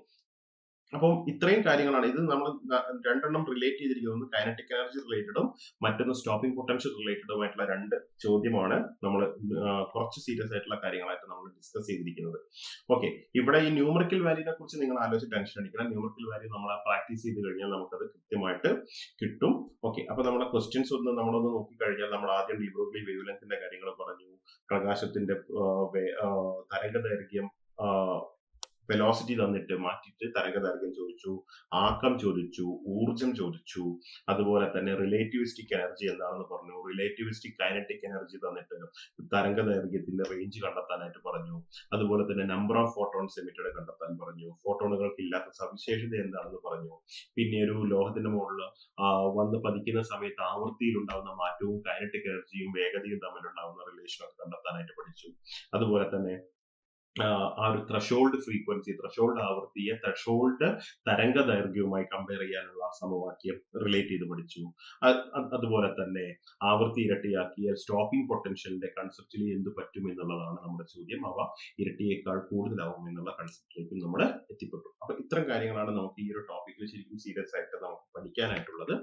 അപ്പം ഇത്രയും കാര്യങ്ങളാണ്. ഇത് നമ്മൾ 2 റിലേറ്റ് ചെയ്തിരിക്കുന്നത്. ഒന്ന് കൈനറ്റിക് എനർജി റിലേറ്റഡും മറ്റൊന്ന് സ്റ്റോപ്പിംഗ് പൊട്ടൻഷ്യൽ റിലേറ്റഡും ആയിട്ടുള്ള 2 ചോദ്യമാണ് നമ്മൾ കുറച്ച് സീരിയസ് ആയിട്ടുള്ള കാര്യങ്ങളായിട്ട് നമ്മൾ ഡിസ്കസ് ചെയ്തിരിക്കുന്നത്. ഓക്കെ, ഇവിടെ ഈ ന്യൂമറിക്കൽ വാല്യൂനെ കുറിച്ച് നിങ്ങൾ ആലോചിച്ച് ടെൻഷൻ അടിക്കണം. ന്യൂമറിക്കൽ വാല്യൂ നമ്മൾ പ്രാക്ടീസ് ചെയ്ത് കഴിഞ്ഞാൽ നമുക്കത് കൃത്യമായിട്ട് കിട്ടും. ഓക്കെ, അപ്പൊ നമ്മുടെ ക്വസ്റ്റ്യൻസ് നമ്മളൊന്ന് നോക്കിക്കഴിഞ്ഞാൽ നമ്മൾ ആദ്യം ഡി ബ്രോഗ്ലി വേവ് ലെങ്ത്തിന്റെ കാര്യങ്ങൾ പറഞ്ഞു. പ്രകാശത്തിന്റെ തരംഗദൈർഘ്യം വെലോസിറ്റി തന്നിട്ട് മാറ്റിയിട്ട് തരംഗദൈർഘ്യം ചോദിച്ചു, ആക്കം ചോദിച്ചു, ഊർജം ചോദിച്ചു, അതുപോലെ തന്നെ റിലേറ്റിവിസ്റ്റിക് എനർജി എന്താണെന്ന് പറഞ്ഞു, റിലേറ്റിവിസ്റ്റിക് കൈനറ്റിക് എനർജി തന്നിട്ട് തരംഗദൈർഘ്യത്തിന്റെ റേഞ്ച് കണ്ടെത്താനായിട്ട് പറഞ്ഞു, അതുപോലെ തന്നെ നമ്പർ ഓഫ് ഫോട്ടോൺസ് എമിറ്റഡ് കണ്ടെത്താൻ പറഞ്ഞു, ഫോട്ടോണുകൾക്ക് ഇല്ലാത്ത സവിശേഷത എന്താണെന്ന് പറഞ്ഞു, പിന്നെ ഒരു ലോഹത്തിന്റെ മുകളിൽ വന്ന് പതിക്കുന്ന സമയത്ത് ആവൃത്തിയിൽ ഉണ്ടാകുന്ന മാറ്റവും കൈനറ്റിക് എനർജിയും വേഗതയും തമ്മിലുണ്ടാകുന്ന റിലേഷൻ ഒക്കെ കണ്ടെത്താനായിട്ട് പഠിച്ചു. അതുപോലെ തന്നെ ആ ഒരു ത്രഷോൾഡ് ഫ്രീക്വൻസി, ത്രഷോൾഡ് ആവൃത്തിയെ ത്രഷോൾഡ് തരംഗ ദൈർഘ്യവുമായി കമ്പയർ ചെയ്യാനുള്ള സമവാക്യം റിലേറ്റ് ചെയ്ത് പഠിച്ചു. അതുപോലെ തന്നെ ആവൃത്തി ഇരട്ടിയാക്കിയ സ്റ്റോപ്പിംഗ് പൊട്ടൻഷ്യലിന്റെ കൺസെപ്റ്റിൽ എന്ത് പറ്റും എന്നുള്ളതാണ് നമ്മുടെ ചോദ്യം. അവ ഇരട്ടിയേക്കാൾ കൂടുതലാവും എന്നുള്ള കൺസെപ്റ്റിലേക്കും നമ്മൾ എത്തിപ്പെട്ടു. അപ്പൊ ഇത്തരം കാര്യങ്ങളാണ് നമുക്ക് ഈ ഒരു ടോപ്പിക്കിൽ ശരിക്കും സീരിയസ് ആയിട്ട് നമുക്ക് പഠിക്കാനായിട്ടുള്ളത്.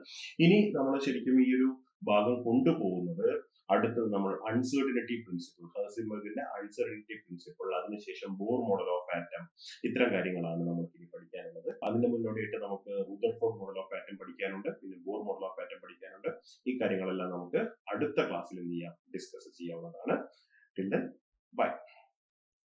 ഇനി നമ്മൾ ശരിക്കും ഈ ഒരു ഭാഗം കൊണ്ടുപോകുന്നത് അടുത്തത് നമ്മൾ അൺസർട്ടനിറ്റി പ്രിൻസിപ്പിൾ, ഹൈസൻബർഗിന്റെ അൺസർട്ടനിറ്റി പ്രിൻസിപ്പിൾ, അതിനുശേഷം ബോർ മോഡൽ ഓഫ് ആറ്റം, ഇത്തരം കാര്യങ്ങളാണ് നമുക്ക് ഇനി പഠിക്കാനുള്ളത്. അതിന്റെ മുന്നോടിയായിട്ട് നമുക്ക് റുദർഫോർഡ് മോഡൽ ഓഫ് ആറ്റം പഠിക്കാനുണ്ട്, പിന്നെ ബോർ മോഡൽ ഓഫ് ആറ്റം പഠിക്കാനുണ്ട്. ഈ കാര്യങ്ങളെല്ലാം നമുക്ക് അടുത്ത ക്ലാസ്സിൽ എന്ത് ചെയ്യാം, ഡിസ്കസ് ചെയ്യാവുന്നതാണ്. Till then bye.